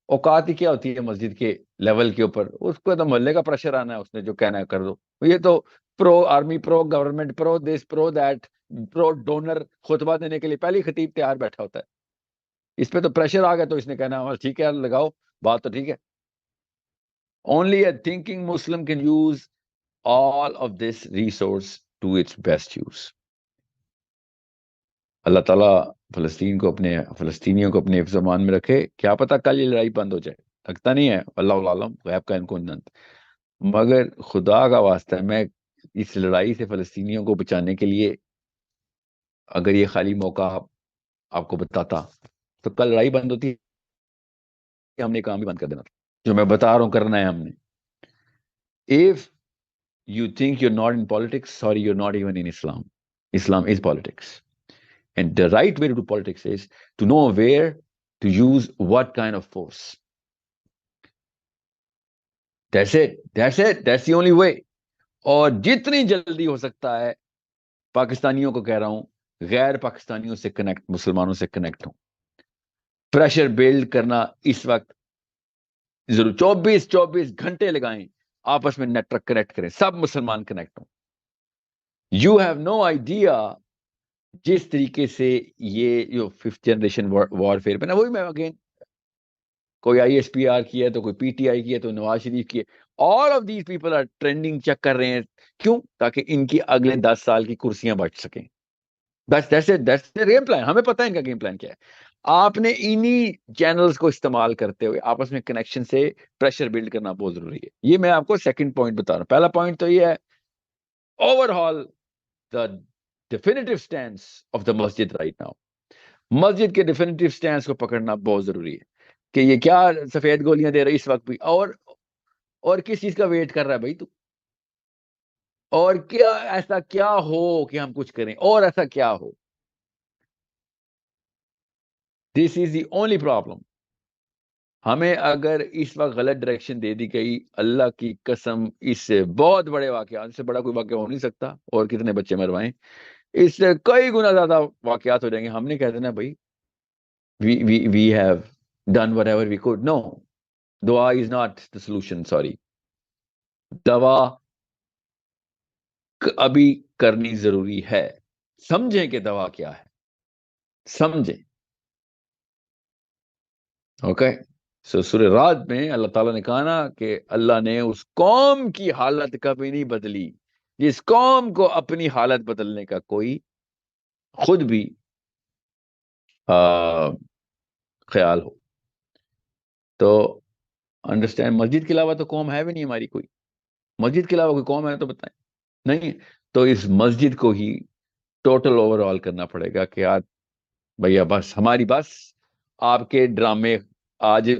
اوقات ہی کیا ہوتی ہے مسجد کے لیول کے اوپر، اس کو تو محلے کا پریشر آنا ہے، اس نے جو کہنا ہے کر دو. یہ تو pro army, pro government, pro this, pro that, pro donor خطبہ دینے کے لیے پہلی خطیب تیار بیٹھا ہوتا ہے. اس پہ تو پریشر آ گیا تو اس نے کہنا ٹھیک ہے لگاؤ بات تو ٹھیک ہے. Only a thinking Muslim can use all of this resource to its best use. اللہ تعالیٰ فلسطین کو فلسطینیوں کو اپنے حفظ و امان میں رکھے. کیا پتہ کل یہ لڑائی بند ہو جائے، لگتا نہیں ہے، اللہ عالم، غیب کا ان کو نند. مگر خدا کا واسطہ ہے، میں اس لڑائی سے فلسطینیوں کو بچانے کے لیے اگر یہ خالی موقع آپ کو بتاتا تو کل لڑائی بند ہوتی، ہم نے کام بھی بند کر دینا تھا جو میں بتا رہا ہوں کرنا ہے ہم نے. If you think you're not in politics, sorry, you're not even in Islam. Islam is politics. And the right way to do politics is to know where to use what kind of force. That's it. That's it. That's the only way. اور جتنی جلدی ہو سکتا ہے پاکستانیوں کو کہہ رہا ہوں، غیر پاکستانیوں سے کنیکٹ، مسلمانوں سے کنیکٹ ہوں. پریشر بلڈ کرنا اس وقت ضرور 24 گھنٹے لگائیں، آپس میں نیٹ ورک کنیکٹ کریں، سب مسلمان کنیکٹ ہوں. یو ہیو نو آئیڈیا جس طریقے سے یہ جو 5th جنریشن وارفیئر پہ نا، وہی میں اگین کوئی آئی ایس پی آر کی ہے تو کوئی پی ٹی آئی کی ہے تو نواز شریف کی ہے. All of these people are trending check کر رہے ہیں. کیوں؟ تاکہ ان کی اگلے 10 سال کی کرسیاں بچ سکیں. That's the game plan. ہمیں پتہ ہے ان کا گیم پلان کیا ہے. آپ نے انہی چینلز کو استعمال کرتے ہوئے آپس میں کنیکشن سے پریشر بلڈ کرنا بہت ضروری ہے. یہ میں آپ کو سیکنڈ پوائنٹ بتا رہا ہوں. پہلا پوائنٹ تو یہ ہے over hall the definitive stance of the masjid right now. مسجد کے definitive stance کو پکڑنا بہت ضروری ہے کہ یہ کیا سفید گولیاں دے رہی اس وقت بھی، اور کس چیز کا ویٹ کر رہا ہے بھائی تو، اور کیا ایسا کیا ہو کہ ہم کچھ کریں، اور ایسا کیا ہو. This is the only problem. ہمیں اگر اس وقت غلط ڈائریکشن دے دی گئی، اللہ کی قسم اس سے بہت بڑے واقعات، اس سے بڑا کوئی واقعہ ہو نہیں سکتا، اور کتنے بچے مروائیں، اس سے کئی گنا زیادہ واقعات ہو جائیں گے. ہم نے کہہ دینا بھائی we have done whatever we could. No, دعا is not the solution. Sorry, دوا ابھی کرنی ضروری ہے. سمجھیں کہ دوا کیا ہے، سمجھیں. اوکے. سو سورہ رعد میں اللہ تعالیٰ نے کہا نا کہ اللہ نے اس قوم کی حالت کبھی نہیں بدلی جس قوم کو اپنی حالت بدلنے کا کوئی خود بھی خیال ہو. تو انڈرسٹینڈ، مسجد کے علاوہ تو قوم ہے بھی نہیں ہماری کوئی. مسجد کے علاوہ کوئی قوم ہے تو بتائیں. نہیں، تو اس مسجد کو ہی ٹوٹل اوور آل کرنا پڑے گا کہ آج بھیا بس ہماری بس، آپ کے ڈرامے آج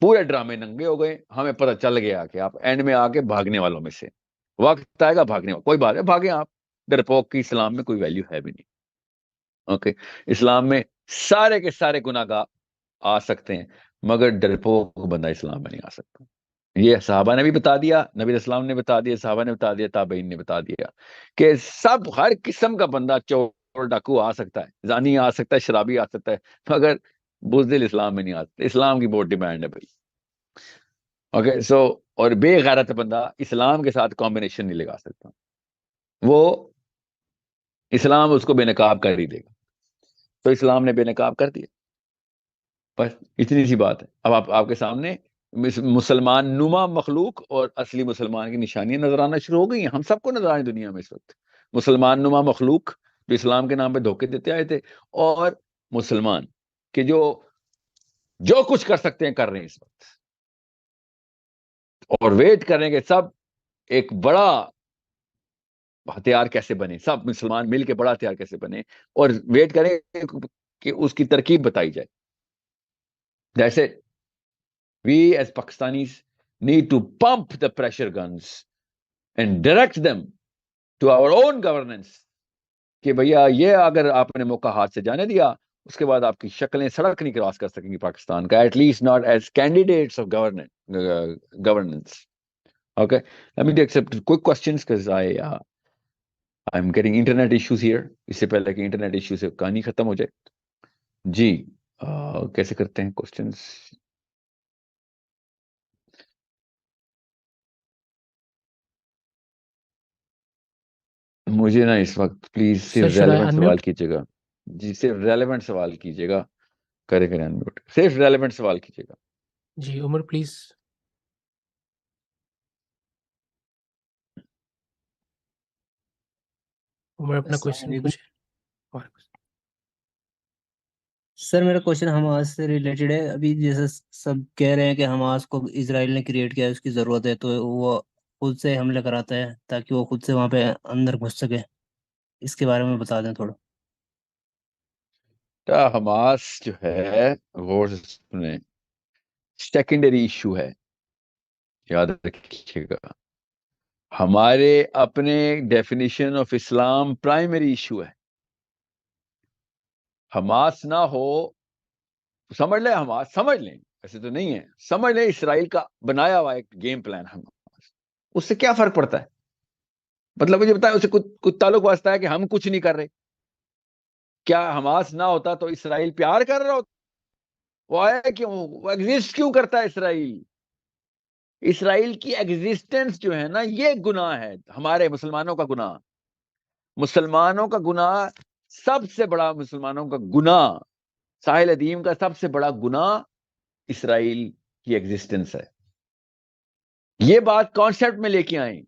پورے ڈرامے ننگے ہو گئے. ہمیں پتہ چل گیا کہ آپ اینڈ میں آ کے بھاگنے والوں میں سے، وقت آئے گا بھاگنے والا، کوئی بات ہے بھاگیں آپ. ڈرپوک کی اسلام میں کوئی ویلیو ہے بھی نہیں. اوکے. اسلام میں سارے کے سارے گناہ گار آ سکتے ہیں، مگر ڈرپوک بندہ اسلام میں نہیں آ سکتا. یہ صحابہ نے بھی بتا دیا، نبی اسلام نے بتا دیا، صحابہ نے بتا دیا، تابعین نے بتا دیا کہ سب ہر قسم کا بندہ چور ڈاکو آ سکتا ہے، زانی آ سکتا ہے، شرابی آ سکتا ہے، مگر بزدل اسلام میں نہیں آ سکتا. اسلام کی بہت ڈیمانڈ ہے بھائی. اوکے. سو اور بے غیرت بندہ اسلام کے ساتھ کمبینیشن نہیں لگا سکتا، وہ اسلام اس کو بے نقاب کر ہی دے گا. تو اسلام نے بے نقاب کر دیا. بس اتنی سی بات ہے. اب آپ کے سامنے مسلمان نما مخلوق اور اصلی مسلمان کی نشانیاں نظر آنا شروع ہو گئی ہیں. ہم سب کو نظر آئیں دنیا میں اس وقت. مسلمان نما مخلوق جو اسلام کے نام پہ دھوکے دیتے آئے تھے، اور مسلمان کہ جو جو کچھ کر سکتے ہیں کر رہے ہیں اس وقت, اور ویٹ کر رہے ہیں کہ سب ایک بڑا ہتھیار کیسے بنے, سب مسلمان مل کے بڑا ہتھیار کیسے بنے, اور ویٹ کریں کہ اس کی ترکیب بتائی جائے. جیسے we as Pakistanis need to pump the pressure guns and direct them to our own governance, کہ بھیا یہ اگر آپ نے موقع ہاتھ سے جانے دیا, اس کے بعد آپ کی شکلیں سڑک نہیں کراس کر سکیں گی پاکستان کا, at least not as candidates of governance. Okay, let me take some quick questions because I'm getting internet issues here. اس سے پہلے کہ انٹرنیٹ ایشو سے کہانی ختم ہو جائے. جی کیسے کرتے ہیں کوشچنس؟ مجھے نا اس وقت پلیز صرف ریلیونٹ سوال کیجیے گا. جی صرف ریلیونٹ سوال کیجیے گا. کریں انمیوٹ, صرف ریلیونٹ سوال کیجیے گا. جی عمر پلیز. عمر اپنا کوشچن پوچھے. سر میرا کوشچن حماس سے ریلیٹڈ ہے. ابھی جیسے سب کہہ رہے ہیں کہ حماس کو اسرائیل نے کریٹ کیا ہے, اس کی ضرورت ہے, تو وہ خود سے حملے کراتا ہے تاکہ وہ خود سے وہاں پہ اندر گھس سکے. اس کے بارے میں بتا دیں تھوڑا. حماس جو ہے غور سے سنیں, سیکنڈری ایشو ہے, یاد رکھیے گا. ہمارے اپنے definition of Islam primary issue ہے. حماس نہ ہو, سمجھ لیں حماس, سمجھ لیں, ایسے تو نہیں ہے, سمجھ لیں اسرائیل کا بنایا ہوا ایک گیم پلان حماس. اس سے کیا فرق پڑتا ہے؟ مطلب مجھے بتائیں, اسے کچھ تعلق واسطہ ہے کہ ہم کچھ نہیں کر رہے؟ کیا حماس نہ ہوتا تو اسرائیل پیار کر رہا ہوتا؟ وہ آیا کیوں, وہ ایگزسٹ کیوں کرتا ہے اسرائیل؟ اسرائیل کی ایگزسٹنس جو ہے نا, یہ گناہ ہے, ہمارے مسلمانوں کا گناہ. مسلمانوں کا گناہ, سب سے بڑا مسلمانوں کا گناہ, ساحل ادیم کا سب سے بڑا گناہ اسرائیل کی ایگزسٹنس ہے. یہ بات کانسیپٹ میں لے کے آئیں.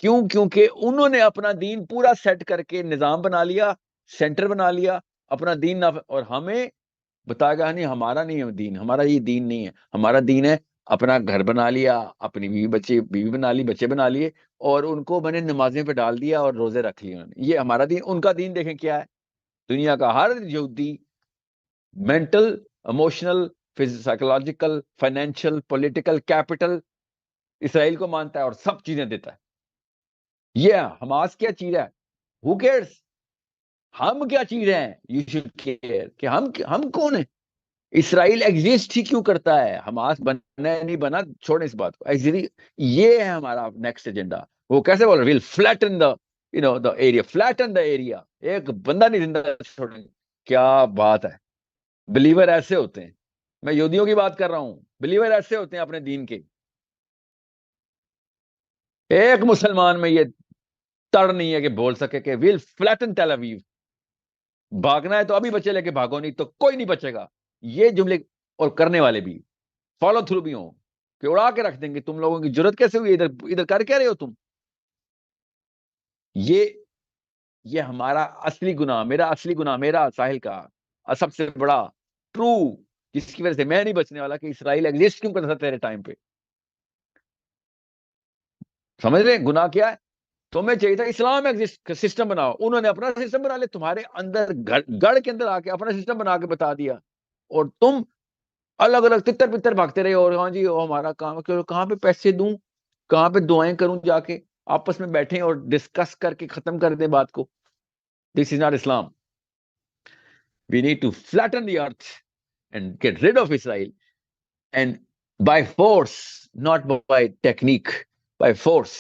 کیوں؟ کیونکہ انہوں نے اپنا دین پورا سیٹ کر کے نظام بنا لیا, سینٹر بنا لیا اپنا دین, اور ہمیں بتا گیا نہیں ہمارا نہیں ہے دین, ہمارا یہ دین نہیں ہے. ہمارا دین ہے اپنا گھر بنا لیا, اپنی بیوی بنا لی, بچے بنا لیے, اور ان کو میں نے نمازیں پہ ڈال دیا اور روزے رکھ لیے. یہ ہمارا دین. ان کا دین دیکھیں کیا ہے. دنیا کا ہر یہودی mental, emotional, psychological, financial, political capital Israel کو مانتا ہے اور سب چیزیں دیتا ہے. یہ حماس کیا چیز ہے؟ ہو کیئرس؟ ہم کیا چیز ہیں؟ یو شوڈ کیئر کہ ہم کون ہیں. اسرائیل ایگزسٹ ہی کیوں کرتا ہے؟ حماس بنا نہیں بنا چھوڑیں اس بات کو. یہ ہے ہمارا نیکسٹ ایجنڈا. وہ کیسے بول رہے, well flatten the area, flatten the area, ایک بندہ نہیں زندہ چھوڑیں گے. کیا بات ہے. بلیور ایسے ہوتے ہیں, میں یہودیوں کی بات کر رہا ہوں, بلیور ایسے ہوتے ہیں اپنے دین کے. ایک مسلمان میں یہ تڑ نہیں ہے کہ بول سکے کہ ویل فلیٹن ٹیل اویو. بھاگنا ہے تو ابھی بچے لے کے بھاگو, نہیں تو کوئی نہیں بچے گا. یہ جملے, اور کرنے والے بھی فالو تھرو بھی ہوں کہ اڑا کے رکھ دیں گے. تم لوگوں کی جرت کیسے ہوئی, ادھر کر کیا رہے ہو تم؟ یہ ہمارا اصلی گناہ, میرا اصلی گناہ, میرا ساحل کا سب سے بڑا ٹرو, جس کی وجہ سے میں نہیں بچنے والا, کہ اسرائیل ایگزسٹ کیوں کرتا تھا تیرے ٹائم پہ. سمجھ رہے گناہ کیا ہے؟ تمہیں چاہیے تھا اسلام ایگزسٹ سسٹم بناؤ, انہوں نے اپنا سسٹم بنا لیا تمہارے اندر, گڑھ کے اندر آ کے اپنا سسٹم بنا کے بتا دیا, اور تم الگ الگ تتر پتر بھاگتے رہے. اور ہاں جی ہمارا کام ہے, کہاں پہ پیسے دوں, کہاں پہ دعائیں کروں, جا کے آپس میں بیٹھیں اور ڈسکس کر کے ختم کر دیں بات کو. This is not Islam. We need to flatten the earth and get rid of Israel, and by force, not by technique, by force.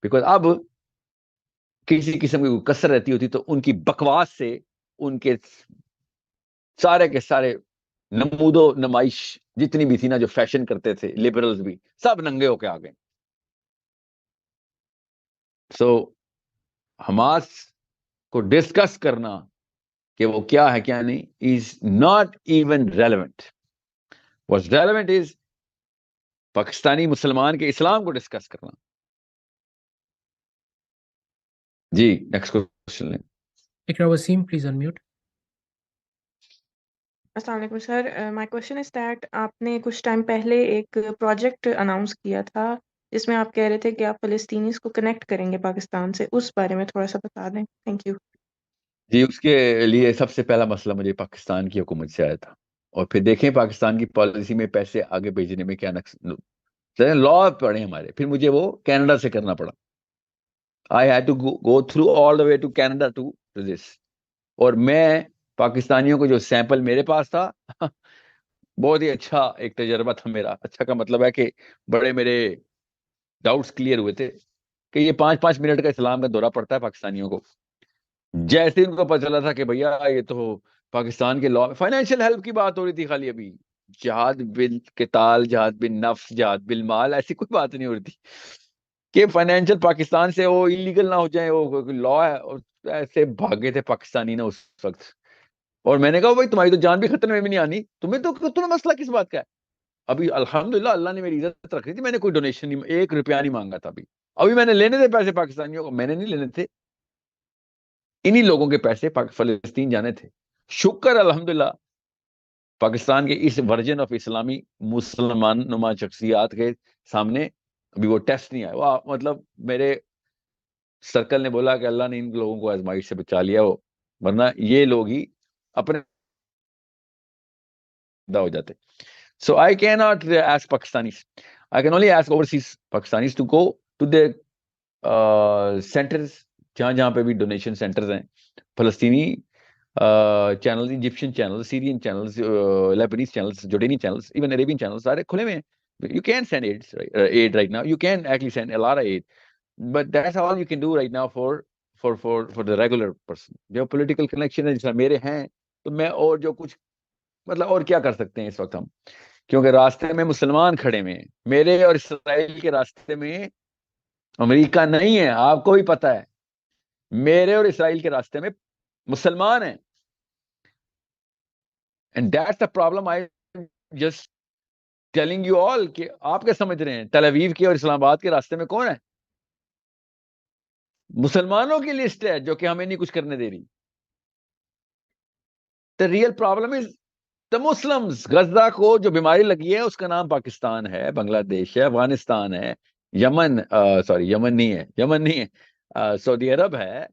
Because اب کسی قسم کی کثر رہتی ہوتی تو ان کی بکواس سے ان کے سارے کے سارے نمود و نمائش جتنی بھی تھی نا, جو فیشن کرتے تھے لبرلز بھی, سب ننگے ہو کے آ گئے. سو حماس کو ڈسکس کرنا کہ وہ کیا ہے کیا نہیں, is not even relevant. What's relevant is Pakistani مسلمان کے اسلام کو ڈسکس کرنا. جی نیکسٹ کوشچن لیں. اقرا وسیم پلیز انمیوٹ. السلام علیکم سر. مائی کوشچن از دیٹ آپ نے کچھ ٹائم پہلے ایک پروجیکٹ اناؤنس کیا تھا جس میں آپ کہہ رہے تھے کہ آپ فلسطینیز کو کنیکٹ کریں گے پاکستان سے. اس بارے میں تھوڑا سا بتا دیں. Thank you. جی، اس کے لیے سب سے پہلا مسئلہ مجھے پاکستان کی حکومت سے آیا تھا، اور پھر دیکھیں پاکستان کی پالیسی میں پیسے آگے بھیجنے میں کیا لا پڑے ہمارے، پھر مجھے وہ کینیڈا سے کرنا پڑا. I had to go through all the way to Canada to this. اور میں پاکستانیوں کو جو سیمپل میرے پاس تھا بہت ہی اچھا ایک تجربہ تھا میرا. اچھا کا مطلب ہے کہ بڑے میرے ڈاؤٹس کلیئر ہوئے تھے کہ یہ 5-5 منٹ کا اسلام کا دورہ پڑتا ہے پاکستانیوں کو. جیسے ان کو پتہ چلا تھا کہ بھیا یہ تو پاکستان کے لا، فائنینشیل ہیلپ کی بات ہو رہی تھی خالی، ابھی جہاد بالقتال، جہاد بالنفس، جہاد بالمال، ایسی کوئی بات نہیں ہو رہی تھی کہ فائنینشیل پاکستان سے وہ انلیگل نہ ہو جائیں، وہ لا ہے. اور ایسے بھاگے تھے پاکستانی نا اس وقت. اور میں نے کہا بھائی تمہاری تو جان بھی خطرے میں بھی نہیں آنی، تمہیں مسئلہ کس بات کا ہے؟ ابھی الحمدللہ اللہ نے میری عزت رکھی تھی، میں نے کوئی ڈونیشن نہیں، 1 روپیہ نہیں مانگا تھا. ابھی میں نے لینے تھے پیسے پاکستانیوں کو، میں نے نہیں لینے تھے، انہی لوگوں کے پیسے فلسطین جانے تھے. شکر الحمدللہ پاکستان کے اس ورژن آف اسلامی مسلمان نما شخصیات کے سامنے ابھی وہ ٹیسٹ نہیں آیا. وہ مطلب میرے سرکل نے بولا کہ اللہ نے ان لوگوں کو آزمائش سے بچا لیا، ہو ورنہ یہ لوگ ہی اپنے ہو جاتے. So I cannot ask Pakistanis. I can only ask overseas Pakistanis to go to the centers جہاں پہ بھی ڈونیشن سینٹرز ہیں. فلسطینی channel, Egyptian channel, Syrian channels, Lebanese channels, جورڈینی چینلز، ایون عربین چینلز سارے کھلے ہوئے ہیں. You can send aid right now. You can actually send a lot of aid. But that's all you can do right now for the regular person. جو political connection ہے جس میں میرے ہیں، تو میں اور جو کچھ مطلب اور کیا کر سکتے ہیں اس وقت ہم، کیونکہ راستے میں مسلمان کھڑے ہوئے ہیں. میرے اور اسرائیل کے راستے میں امریکہ نہیں ہے، آپ کو بھی پتہ ہے. میرے اور اسرائیل کے راستے میں مسلمان ہیں. And that's the problem. I'm just telling you all کہ آپ کیا سمجھ رہے ہیں تل اویو کے اور اسلام آباد کے راستے میں کون ہے؟ مسلمانوں کی لسٹ ہے جو کہ ہمیں نہیں کچھ کرنے دے رہی. The real problem is the Muslims. Gaza کو جو بیماری لگی ہے اس کا نام پاکستان ہے، بنگلہ دیش ہے، افغانستان ہے، یمن یمن نہیں ہے، سعودی عرب ہے،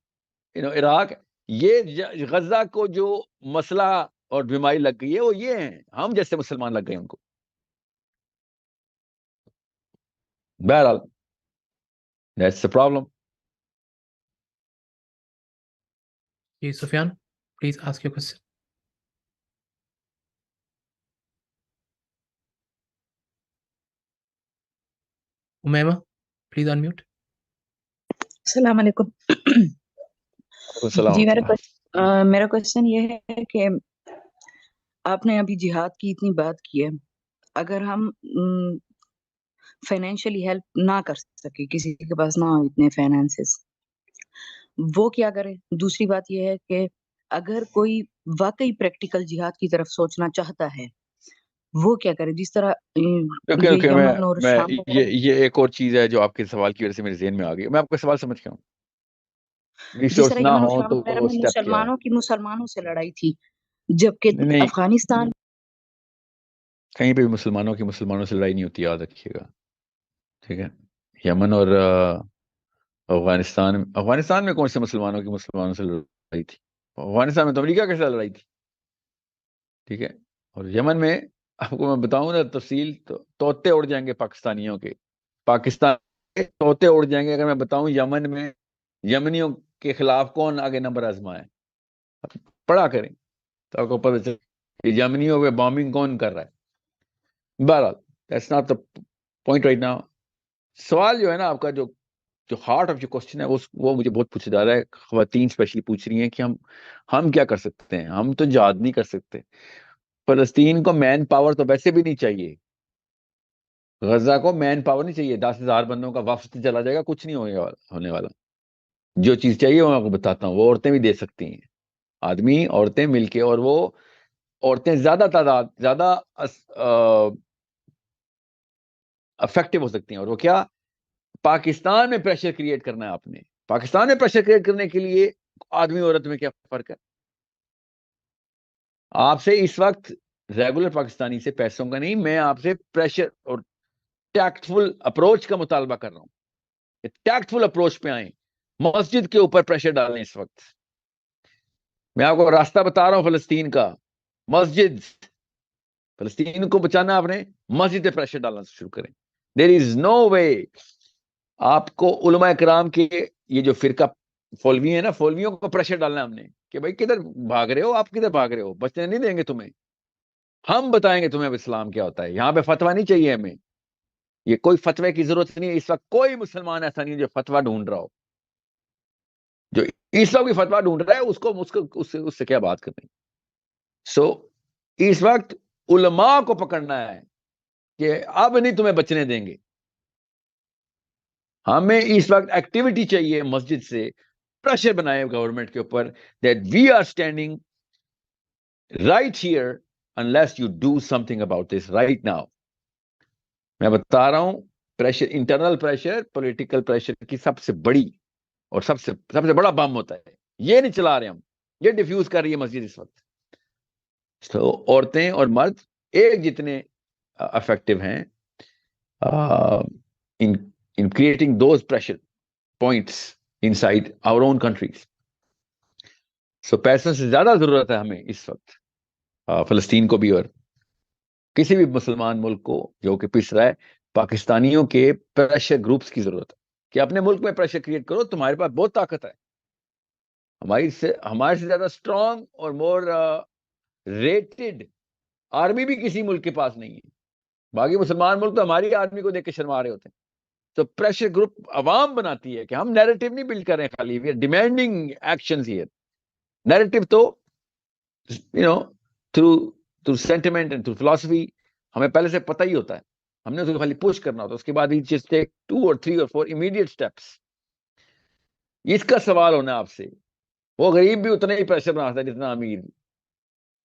عراق. یہ غزہ کو جو مسئلہ اور بیماری لگ گئی ہے وہ یہ ہیں، ہم جیسے مسلمان لگ گئے ان کو. بہرحال that's the problem. جی Sufian please ask your question. Umaima please unmute. السلام علیکم. السلام جی علیکم. میرا کوشچن یہ ہے کہ آپ نے ابھی جہاد کی اتنی بات کی ہے، اگر ہم فائنینشلی ہیلپ نہ کر سکے، کسی کے پاس نہ ہو اتنے فائنانسز، وہ کیا کرے؟ دوسری بات یہ ہے کہ اگر کوئی واقعی پریکٹیکل جہاد کی طرف سوچنا چاہتا ہے وہ کیا کرے؟ جس طرح اوکے یمن اور میں شام یہ ایک اور چیز ہے جو آپ کے سوال کی وجہ سے میرے ذہن میں آ گئی. میں آپ کا سوال سمجھ گیا ہوں. جس ریسورس طرح نہ یمن اور ہو شام تو وغیرہ میں اسٹیپ کیا ہے؟ مسلمانوں کی مسلمانوں سے لڑائی تھی، جبکہ نہیں، افغانستان کہیں پہ بھی مسلمانوں کی مسلمانوں سے لڑائی نہیں ہوتی، یاد رکھیے گا. ٹھیک ہے، یمن اور افغانستان میں کون سے مسلمانوں کی مسلمانوں سے لڑائی تھی؟ افغانستان میں تو امریکہ کے ساتھ لڑائی تھی. ٹھیک ہے، اور یمن میں آپ کو میں بتاؤں نا تفصیل تو طوطے اڑ جائیں گے پاکستانیوں کے، پاکستان کے طوطے اڑ جائیں گے اگر میں بتاؤں یمن میں یمنیوں کے خلاف کون آگے نمبر آزمائے. پڑھا کریں تو آپ کو پتہ چلے کہ یمنیوں پہ بامبنگ کون کر رہا ہے. بہرحال that's not the point right now. سوال جو ہے نا آپ کا جو ہارٹ آف جو کوسچن ہے وہ مجھے بہت پوچھا جا رہا ہے. خواتین اسپیشلی پوچھ رہی ہیں کہ ہم کیا کر سکتے ہیں؟ ہم تو جہاد نہیں کر سکتے. فلسطین کو مین پاور تو ویسے بھی نہیں چاہیے، غزہ کو مین پاور نہیں چاہیے. 10,000 بندوں کا وفد چلا جائے گا، کچھ نہیں ہونے والا. جو چیز چاہیے وہ میں آپ کو بتاتا ہوں، وہ عورتیں بھی دے سکتی ہیں، آدمی عورتیں مل کے، اور وہ عورتیں زیادہ تعداد زیادہ افیکٹو ہو سکتی ہیں. اور وہ کیا؟ پاکستان میں پریشر کریٹ کرنا ہے. آپ نے پاکستان میں پریشر کریٹ کرنے کے لیے آدمی عورت میں کیا فرق ہے؟ آپ سے اس وقت ریگولر پاکستانی سے پیسوں کا نہیں، میں آپ سے پریشر اور ٹیکٹفل اپروچ کا مطالبہ کر رہا ہوں. ٹیکٹفل اپروچ پہ آئیں، مسجد کے اوپر پریشر ڈالیں. اس وقت میں آپ کو راستہ بتا رہا ہوں فلسطین کا. مسجد، فلسطین کو بچانا، آپ نے مسجد پہ پریشر ڈالنا شروع کریں. دیر از نو وے. آپ کو علماء کرام کے یہ جو فرقہ فولوی ہے نا، فولویوں کو پریشر ڈالنا ہے ہم نے کہ بھائی کدھر بھاگ رہے ہو، آپ کدھر بھاگ رہے ہو، بچنے نہیں دیں گے تمہیں. ہم بتائیں گے تمہیں اب اسلام کیا ہوتا ہے. یہاں پہ فتویٰ نہیں چاہیے ہمیں. یہ کوئی فتوے کی ضرورت نہیں ہے. اس وقت کوئی مسلمان ایسا نہیں ہے جو فتویٰ ڈھونڈ رہا ہو. جو اس وقت بھی فتویٰ ڈھونڈ رہا ہے اس سے کیا بات کرنی. سو اس وقت علماء کو پکڑنا ہے کہ اب نہیں تمہیں بچنے دیں گے. ہمیں اس وقت ایکٹیویٹی چاہیے مسجد سے. پریشر بنائے گورنمنٹ کے اوپر that we are standing right here unless you do something about this right now. میں بتا رہا ہوں pressure, internal pressure political pressure کی سب سے بڑی اور سب سے بڑا بم ہوتا ہے. یہ نہیں چلا رہے ہم، یہ ڈیفیوز کر رہی ہے مسجد اس وقت. تو عورتیں اور مرد ایک جتنے افیکٹو ہیں in creating those pressure points inside our own countries. So پیسوں سے زیادہ ضرورت ہے ہمیں اس وقت فلسطین کو بھی اور کسی بھی مسلمان ملک کو جو کہ پس رہا ہے. پاکستانیوں کے پریشر گروپس کی ضرورت ہے کہ اپنے ملک میں پریشر کریٹ کرو. تمہارے پاس بہت طاقت ہے. ہمارے سے زیادہ اسٹرانگ اور مور ریٹڈ آرمی بھی کسی ملک کے پاس نہیں ہے. باقی مسلمان ملک تو ہماری آرمی کو دیکھ کے شرما رہے ہوتے ہیں. تو پریشر گروپ عوام بناتی ہے کہ ہم نیریٹو نہیں بلڈ کر رہے ہیں خالی، we are demanding actions here. Narrative تو through sentiment and through philosophy ہمیں پہلے سے پتہ ہی ہوتا ہے. ہم نے اس کو خالی پوش کرنا ہوتا ہے. اس کے بعد we just take 2 or 3 or 4 immediate steps. اس کا سوال ہونا آپ سے، وہ غریب بھی اتنا ہی پریشر بناتا ہے جتنا امیر.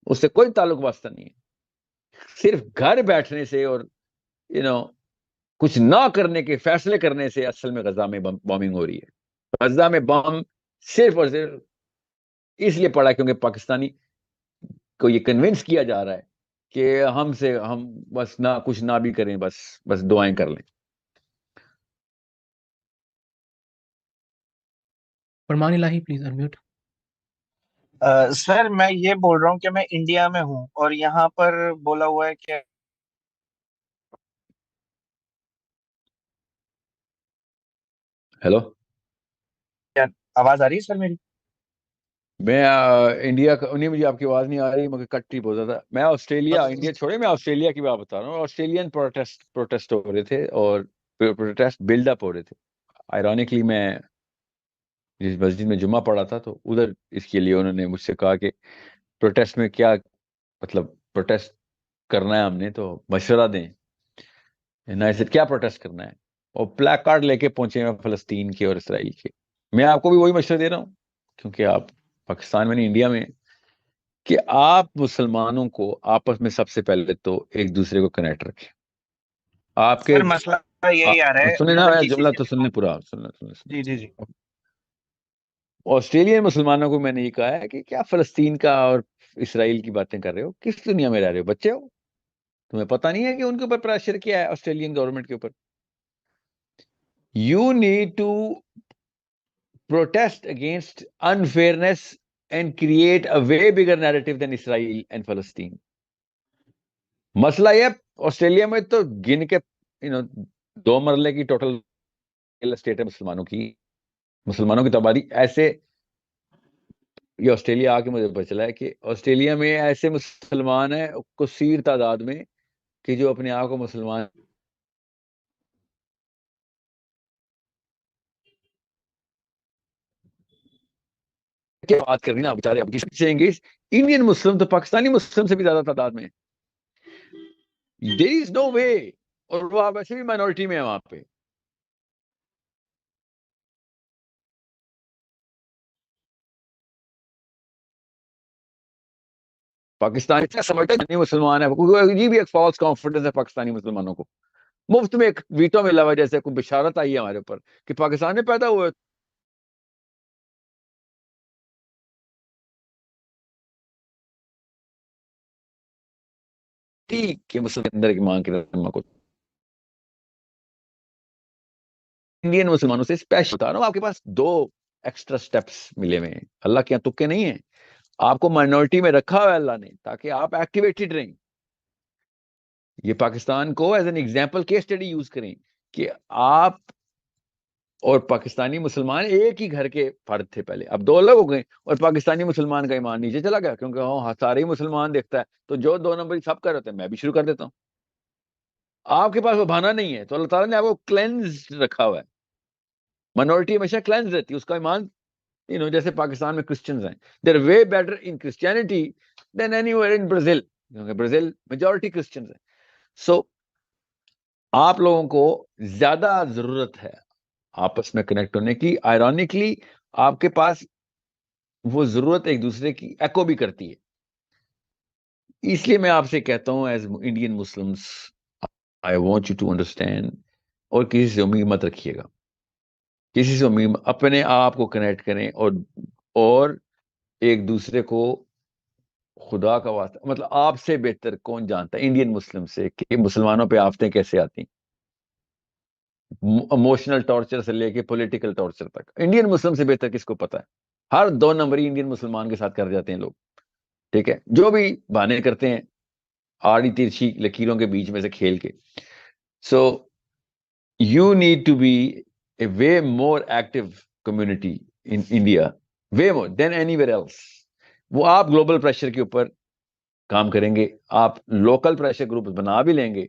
اس سے کوئی تعلق واسطہ نہیں ہے. صرف گھر بیٹھنے سے اور کچھ نہ کرنے کے فیصلے کرنے سے اصل میں غزہ میں بامنگ ہو رہی ہے. غزہ میں بم صرف اور صرف اس لیے پڑا کیونکہ پاکستانی کو یہ کنونس کیا جا رہا ہے کہ ہم بس نہ کچھ نہ بھی کریں، بس دعائیں کر لیں. فرمان الہی پلیز انمیوٹ. سر میں یہ بول رہا ہوں کہ میں انڈیا میں ہوں اور یہاں پر بولا ہوا ہے کہ ہیلو، آواز آ رہی ہے سر میری؟ میں انڈیا کا نہیں، مجھے آپ کی آواز نہیں آ رہی، مگر کٹ ٹی بہت زیادہ. میں آسٹریلیا، انڈیا چھوڑے، میں آسٹریلیا کی بات بتا رہا ہوں. آسٹریلین پروٹیسٹ ہو رہے تھے اور پروٹیسٹ بلڈ اپ ہو رہے تھے. آئرونکلی میں جس مسجد میں جمعہ پڑھا تھا تو ادھر اس کے لیے انہوں نے مجھ سے کہا کہ پروٹیسٹ میں کیا مطلب، پروٹیسٹ کرنا ہے ہم نے تو مشورہ دیں. کیا پروٹیسٹ کرنا ہے؟ اور پلیک کارڈ لے کے پہنچے ہیں فلسطین کے اور اسرائیل کے. میں آپ کو بھی وہی مشورہ دے رہا ہوں کیونکہ آپ پاکستان میں نہیں انڈیا میں، کہ آپ مسلمانوں کو آپس میں سب سے پہلے تو ایک دوسرے کو کنیکٹ رکھیں. آپ کے سر مسئلہ یہی آ رہا ہے، سنیں نا، مطلب کسی جملہ سے تو سننے پورا سننا. جی جی جی آسٹریلین مسلمانوں کو میں نے یہ کہا ہے کہ کیا فلسطین کا اور اسرائیل کی باتیں کر رہے ہو؟ کس دنیا میں رہ رہے ہو؟ بچے ہو؟ تمہیں پتہ نہیں ہے کہ ان کے اوپر پریشر کیا ہے آسٹریلین گورنمنٹ کے اوپر؟ You need to protest against unfairness and create a way bigger narrative than Israel and Palestine. مسئلہ یہ آسٹریلیا میں تو گن کے 2 مرلے کی ٹوٹل اسٹیٹ ہے مسلمانوں کی آبادی. ایسے یہ آسٹریلیا آ کے مجھے پتہ چلا ہے کہ آسٹریلیا میں ایسے مسلمان ہیں کثیر تعداد میں کہ جو اپنے آپ کو مسلمان کیا بات کر رہی نا بیچارے. اب کہیں گے انڈین مسلم تو پاکستانی مسلم سے بھی زیادہ تعداد میں. دیر از نو وے. اور وہ آپ ایسے بھی مائنورٹی میں ہیں وہاں پہ. پاکستان اتنا سمجھتا ہے مسلمان ہے، یہ بھی ایک فالس کانفیڈنس ہے پاکستانی مسلمانوں کو. مفت میں ایک ویٹو ملا ہوا جیسے کوئی بشارت آئی ہے ہمارے اوپر کہ پاکستان میں پیدا ہوئے مائنورٹی کے مسلم کے اندر کی ماں کی رحمہ کو انڈین مسلمانوں سے اسپیشل بتا رہا ہوں. آپ کے پاس 2 ایکسٹرا سٹیپس ملے ہوئے ہیں. اللہ کے یہاں تکے نہیں ہیں. آپ کو مائنورٹی میں رکھا ہوا ہے اللہ نے تاکہ آپ ایکٹیویٹڈ رہیں. یہ پاکستان کو as an example case study use کریں کہ آپ اور پاکستانی مسلمان ایک ہی گھر کے فرد تھے پہلے, اب 2 الگ ہو گئے اور پاکستانی مسلمان کا ایمان نیچے چلا گیا کیونکہ ہاں سارے ہی مسلمان دیکھتا ہے تو جو 2 نمبر سب کر رہتے ہیں میں بھی شروع کر دیتا ہوں. آپ کے پاس وہ بہانہ نہیں ہے تو اللہ تعالیٰ نے آپ کو کلینز رکھا ہوا ہے. مائنورٹی ہمیشہ کلینز رہتی ہے, اس کا ایمان جیسے پاکستان میں کرسچنز ہیں, they are way better in Christianity than anywhere in Brazil, کیونکہ برازیل میجورٹی کرسچنز ہیں. سو آپ لوگوں کو زیادہ ضرورت ہے آپس میں کنیکٹ ہونے کی. آئرونکلی آپ کے پاس وہ ضرورت ایک دوسرے کی ایکو بھی کرتی ہے. اس لیے میں آپ سے کہتا ہوں as Indian Muslims I want you to understand, اور کسی سے امید مت رکھیے گا, کسی سے امید, اپنے آپ کو کنیکٹ کریں اور ایک دوسرے کو خدا کا واسطہ, مطلب آپ سے بہتر کون جانتا ہے انڈین مسلم سے کہ مسلمانوں پہ آفتیں کیسے آتی ہیں, اموشنل ٹارچر سے لے کے پولیٹیکل ٹارچر تک. انڈین مسلم سے بہتر کس کو پتا ہے؟ ہر 2 نمبری انڈین مسلمان کے ساتھ کر جاتے ہیں لوگ. ٹھیک ہے, جو بھی بہانے کرتے ہیں آڑی ترچھی لکیروں کے بیچ میں سے کھیل کے. So you need to be a way more active community in India, way more than anywhere else. وہ آپ گلوبل پریشر کے اوپر کام کریں گے, آپ لوکل پریشر گروپ بنا بھی لیں گے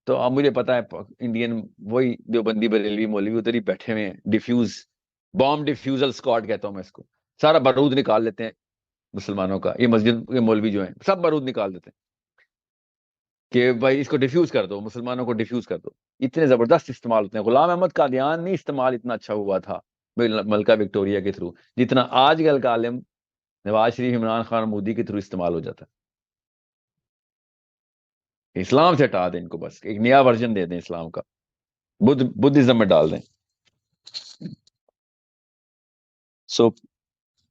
تو اب مجھے پتا ہے انڈین وہی دیوبندی بریلوی مولوی ادھر ہی بیٹھے ہوئے ہیں, بام ڈیفیوزل اسکواڈ کہتا ہوں میں اس کو. سارا بارود نکال لیتے ہیں مسلمانوں کا, یہ مسجد کے مولوی جو ہیں سب بارود نکال دیتے ہیں کہ بھائی اس کو ڈیفیوز کر دو, مسلمانوں کو ڈیفیوز کر دو. اتنے زبردست استعمال ہوتے ہیں. غلام احمد قادیان نہیں استعمال اتنا اچھا ہوا تھا ملکہ وکٹوریہ کے تھرو جتنا آج کل کا عالم نواز شریف, عمران خان, مودی کے تھرو استعمال ہو جاتا ہے. اسلام سے ہٹا دیں ان کو, بس ایک نیا ورژن دے دیں اسلام کا, بدھزم میں ڈال دیں. So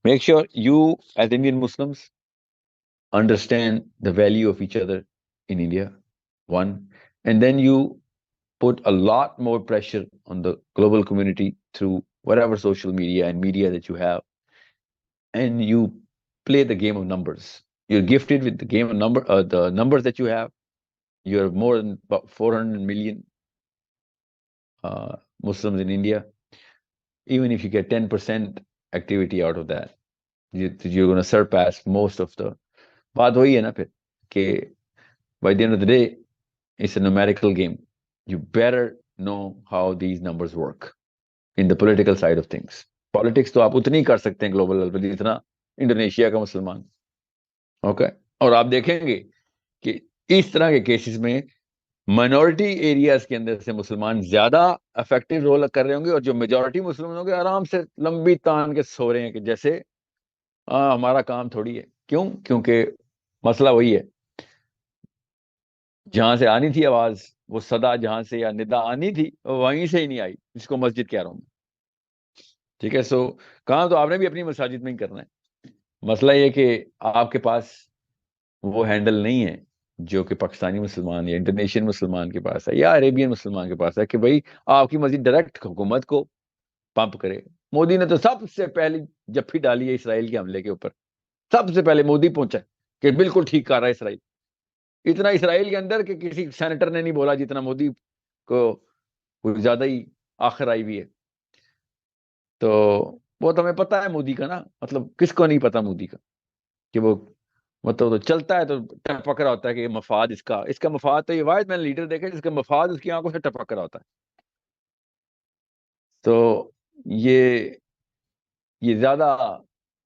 make sure you as Indian Muslims understand the value of each other in India, one, and then you put a lot more pressure on the global community through whatever social media and media that you have, and you play the game of numbers. You're gifted with the game of the numbers that you have. You're more than about 400 million Muslims in India. Even if you get 10% activity out of that, you're going to surpass most of the. بات وہی ہے نا پھر کہ by the end of the day it's a numerical game. You better know how these numbers work in the political side of things. Politics تو آپ اتنی کر سکتے ہیں گلوبل لیول پر جتنا انڈونیشیا کا مسلمان. اوکے, اور آپ دیکھیں گے کہ اس طرح کے کیسز میں مائنورٹی ایریاز کے اندر سے مسلمان زیادہ افیکٹو رول کر رہے ہوں گے, اور جو میجورٹی مسلمان ہوں گے آرام سے لمبی تان کے سو رہے ہیں کہ جیسے ہمارا کام تھوڑی ہے. کیوں؟ کیونکہ مسئلہ وہی ہے, جہاں سے آنی تھی آواز, وہ صدا جہاں سے یا ندا آنی تھی وہیں سے ہی نہیں آئی, جس کو مسجد کہہ رہا ہوں. ٹھیک ہے, سو کہاں تو آپ نے بھی اپنی مساجد میں ہی کرنا ہے. مسئلہ یہ کہ آپ کے پاس وہ ہینڈل نہیں ہے جو کہ پاکستانی مسلمان یا انڈونیشین مسلمان کے پاس ہے یا عربین مسلمان کے پاس ہے کہ بھائی آپ کی مسجد ڈائریکٹ حکومت کو پمپ کرے. مودی نے تو سب سے پہلی جفی ڈالی ہے اسرائیل کے حملے کے اوپر, سب سے پہلے مودی پہنچا کہ بالکل ٹھیک کر رہا ہے اسرائیل. اتنا اسرائیل کے اندر کہ کسی سینیٹر نے نہیں بولا جتنا مودی کو زیادہ ہی آخر آئی ہوئی ہے. تو وہ تو ہمیں پتا ہے مودی کا نا, مطلب کس کو نہیں پتا مودی کا کہ وہ مطلب تو چلتا ہے تو ٹپک رہا ہوتا ہے کہ مفاد اس کا مفاد تو یہ واحد میں نے لیڈر دیکھا جس کا مفاد اس کی آنکھوں سے ٹپک رہا ہوتا ہے. تو یہ زیادہ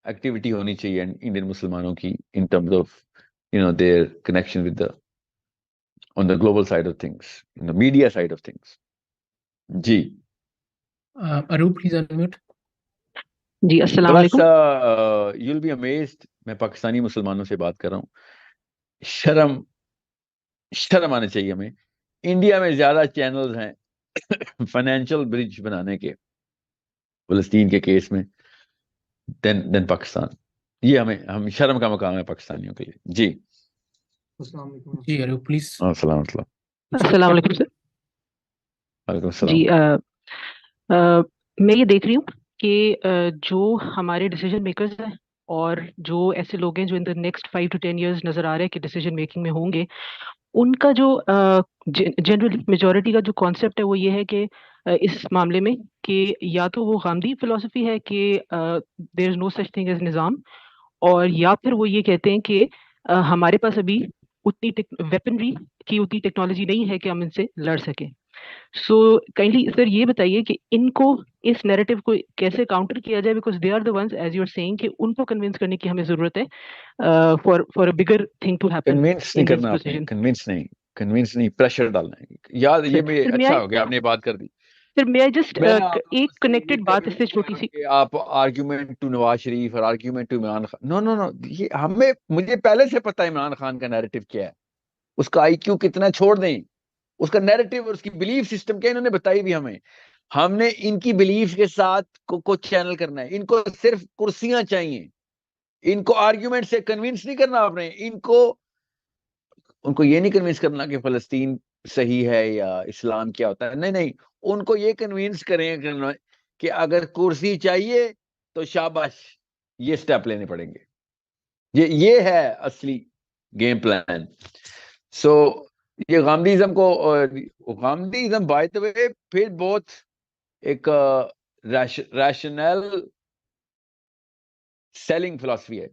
ایکٹیویٹی ہونی چاہیے انڈین مسلمانوں کی in terms of their connection with on the global side of things, in the media side of things. G Arup, please unmute. جی السلام علیکم. you'll be amazed, میں پاکستانی مسلمانوں سے بات کر رہا ہوں, شرم آنا چاہیے ہمیں. انڈیا میں زیادہ چینلز ہیں فائنینشیل برج بنانے کے فلسطین کے کیس میں دین پاکستان. یہ ہم شرم کا مقام ہے پاکستانیوں کے لیے. جی السلام علیکم جی ارو پلیز. السلام علیکم. السلام علیکم سر. وعلیکم السلام. جی میں یہ دیکھ رہی ہوں کہ جو ہمارے ڈیسیجن میکرز ہیں اور جو ایسے لوگ ہیں جو ان دا نیکسٹ 5 to 10 years نظر آ رہے ہیں کہ ڈیسیجن میکنگ میں ہوں گے, ان کا جو جنرلی میجورٹی کا جو کانسیپٹ ہے وہ یہ ہے کہ اس معاملے میں کہ یا تو وہ غامدی فلسفی ہے کہ دیر از نو سچ تھنگ ایز نظام, اور یا پھر وہ یہ کہتے ہیں کہ ہمارے پاس ابھی اتنی ویپنری کی اتنی ٹیکنالوجی نہیں ہے کہ ہم ان سے لڑ سکیں. سو کائنڈلی سر یہ بتائیے کہ ان کو اس نیریٹو کو کیسے کاؤنٹر کیا جائے, because they are the ones as you are seeing کہ ان کو کنونس کرنے کی ہمیں ضرورت ہے for a bigger thing to happen convince نہیں ان دس کرنا آپ نے, پوزیشن. کنوینس نہیں, پریشر ڈالنا ہے. یاد یہ بھی سر اچھا ہو گیا آپ نے بات کر دی. سر میں جسٹ میں آپ لوگوں ایک سے یہ کنیکٹڈ بات کبھی اس سے نہیں کہہ چھوٹی رہا سی. کہ آپ آرگیومنٹ ٹو نواز شریف اور آرگیومنٹ ٹو عمران خان, نو نو نو, یہ ہمیں مجھے پہلے سے پتا ہے عمران خان کا نیریٹو کیا ہے, اس کا آئی کیو کتنا, چھوڑ دیں اس کا نیریٹو اور اس کی بلیف سسٹم کیا, انہوں نے بتائی بھی ہمیں. ہم نے ان کی بلیف کے ساتھ کو چینل کرنا ہے. ان کو صرف کرسیاں چاہیے, ان کو آرگیومنٹ سے کنوینس نہیں کرنا آپ نے. ان کو یہ نہیں کنوینس کرنا کہ فلسطین صحیح ہے یا اسلام کیا ہوتا ہے, نہیں نہیں, ان کو یہ کنوینس کریں کہ اگر کرسی چاہیے تو شاباش, یہ سٹیپ لینے پڑیں گے. یہ ہے اصلی گیم پلان. سو یہ غامدیزم کو, غامدیزم بائی دا وے پھر بہت ایک ریشنل سیلنگ فلسفی ہے.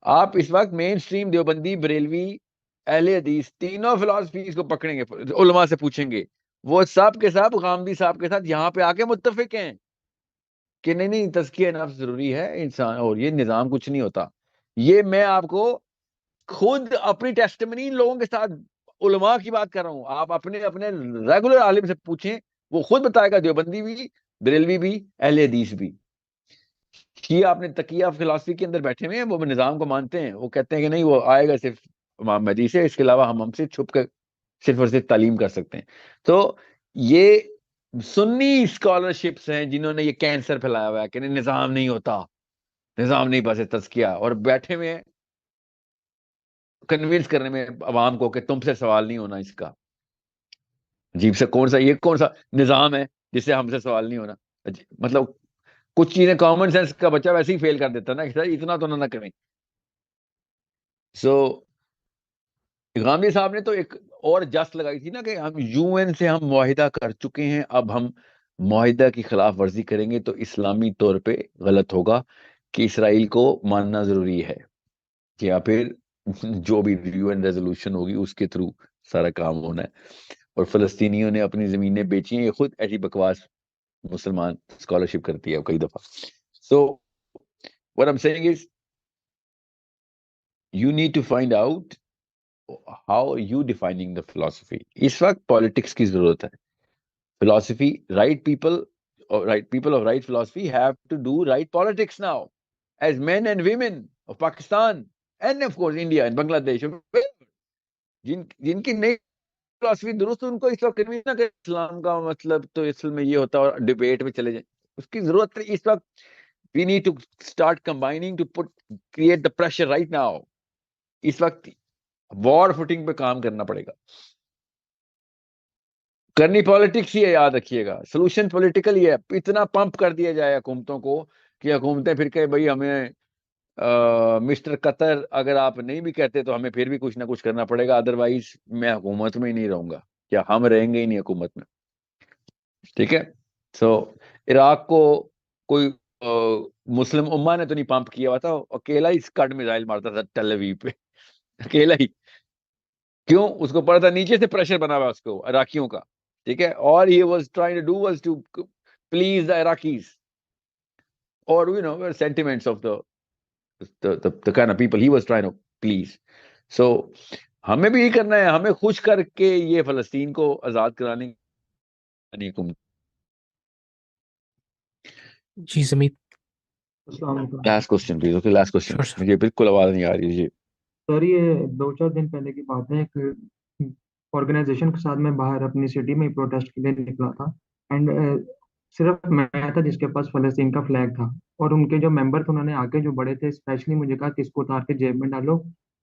آپ اس وقت مین سٹریم دیوبندی, بریلوی, اہل حدیث تینوں فلسفیز کو پکڑیں گے, علماء سے پوچھیں گے, وہ سب کے سب غامدی صاحب کے ساتھ یہاں پہ آ کے متفق ہیں کہ نہیں تزکیہ نفس ضروری ہے انسان, اور یہ نظام کچھ نہیں ہوتا. یہ میں آپ کو خود اپنی ٹیسٹمنی لوگوں کے ساتھ علماء کی بات کر رہا ہوں. آپ اپنے ریگولر عالم سے پوچھیں, وہ خود بتائے گا, دیوبندی بھی, بریلوی بھی, اہل حدیث بھی. شیعہ اپنے تقیہ فلسفی کے اندر بیٹھے ہوئے ہیں, وہ نظام کو مانتے ہیں, وہ کہتے ہیں کہ نہیں وہ آئے گا صرف امام مہدی سے, اس کے علاوہ ہم سے چھپ کر صرف اور صرف تعلیم کر سکتے ہیں. تو یہ سنی اسکالرشپس ہیں جنہوں نے یہ کینسر پھیلایا ہوا ہے کہ نظام نہیں ہوتا, نظام نہیں بس تزکیہ, اور بیٹھے ہوئے کنوینس کرنے میں عوام کو کہ تم سے سوال نہیں ہونا. اس کا عجیب سے کون سا نظام ہے جس سے ہم سے سوال نہیں ہونا. مطلب کچھ چیزیں کامن سینس کا بچہ ویسے ہی فیل کر دیتا نا, کہ اتنا تو نہ کریں. سو غامدی صاحب نے تو ایک اور جست لگائی تھی نا کہ ہم یو این سے ہم معاہدہ کر چکے ہیں, اب ہم معاہدہ کی خلاف ورزی کریں گے تو اسلامی طور پہ غلط ہوگا کہ اسرائیل کو ماننا ضروری ہے, یا پھر جو بھی یو این ریزولوشن ہوگی اس کے تھرو سارا کام ہونا ہے. اور فلسطینیوں نے اپنی زمینیں بیچی ہیں, یہ خود ایسی بکواس مسلمان اسکالرشپ کرتی ہے کئی دفعہ. سو what I'm saying is you need to find out how you defining the philosophy. اس وقت پالیٹکس کی ضرورت ہے. philosophy, right people of right philosophy have to do right politics now as men and women of Pakistan and of course India and Bangladesh. جن کی نئی فلسفی درست, ان کو اس وقت کنوینس نہ کہ اسلام کا مطلب تو اصل میں یہ ہوتا ہے, اور ڈیبیٹ میں چلے جائیں. اس کی ضرورت اس وقت we need to start combining to create the pressure right now. اس وقت وار فوٹنگ پہ کام کرنا پڑے گا. کرنی پالیٹکس ہی ہے, یاد رکھیے گا. سولوشن پولیٹیکل ہی ہے, اتنا پمپ کر دیا جائے حکومتوں کو کہ حکومتیں پھر کہ بھائی ہمیں مسٹر قطر اگر آپ نہیں بھی کہتے تو ہمیں پھر بھی کچھ نہ کچھ کرنا پڑے گا, ادروائز میں حکومت میں ہی نہیں رہوں گا, کیا ہم رہیں گے ہی نہیں حکومت میں. ٹھیک ہے. سو عراق کو کوئی مسلم امہ نے تو نہیں پمپ کیا ہوا تھا, اکیلا ہی اسکڈ میزائل مارتا تھا ٹیل اویو پہ, اکیلا ہی. کیوں؟ اس کو پڑا تھا نیچے سے پریشر بنا ہوا اس کو عراقیوں کا. ٹھیک ہے. اور he was trying to do was to please the Iraqis or sentiments of the kind of people he was trying to please. So ہمیں بھی یہ کرنا ہے, ہمیں خوش کر کے یہ فلسطین کو آزاد کرانے کی حکومت. جی زمید. السلام علیکم last question please. Okay last question. Sure, sir. مجھے بالکل آواز نہیں آ رہی ہے. جی سر یہ 2-4 دن پہلے کی بات ہے, ایک آرگنائزیشن کے ساتھ میں باہر اپنی سٹی میں پروٹیسٹ کے لیے نکلا تھا, اینڈ صرف میں تھا جس کے پاس فلسطین کا فلیگ تھا, اور ان کے جو ممبر تھے انہوں نے آ کے جو بڑے تھے اسپیشلی مجھے کہا کہ اس کو اتار کے جیب میں ڈالو,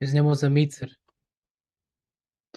His name was Amit, sir.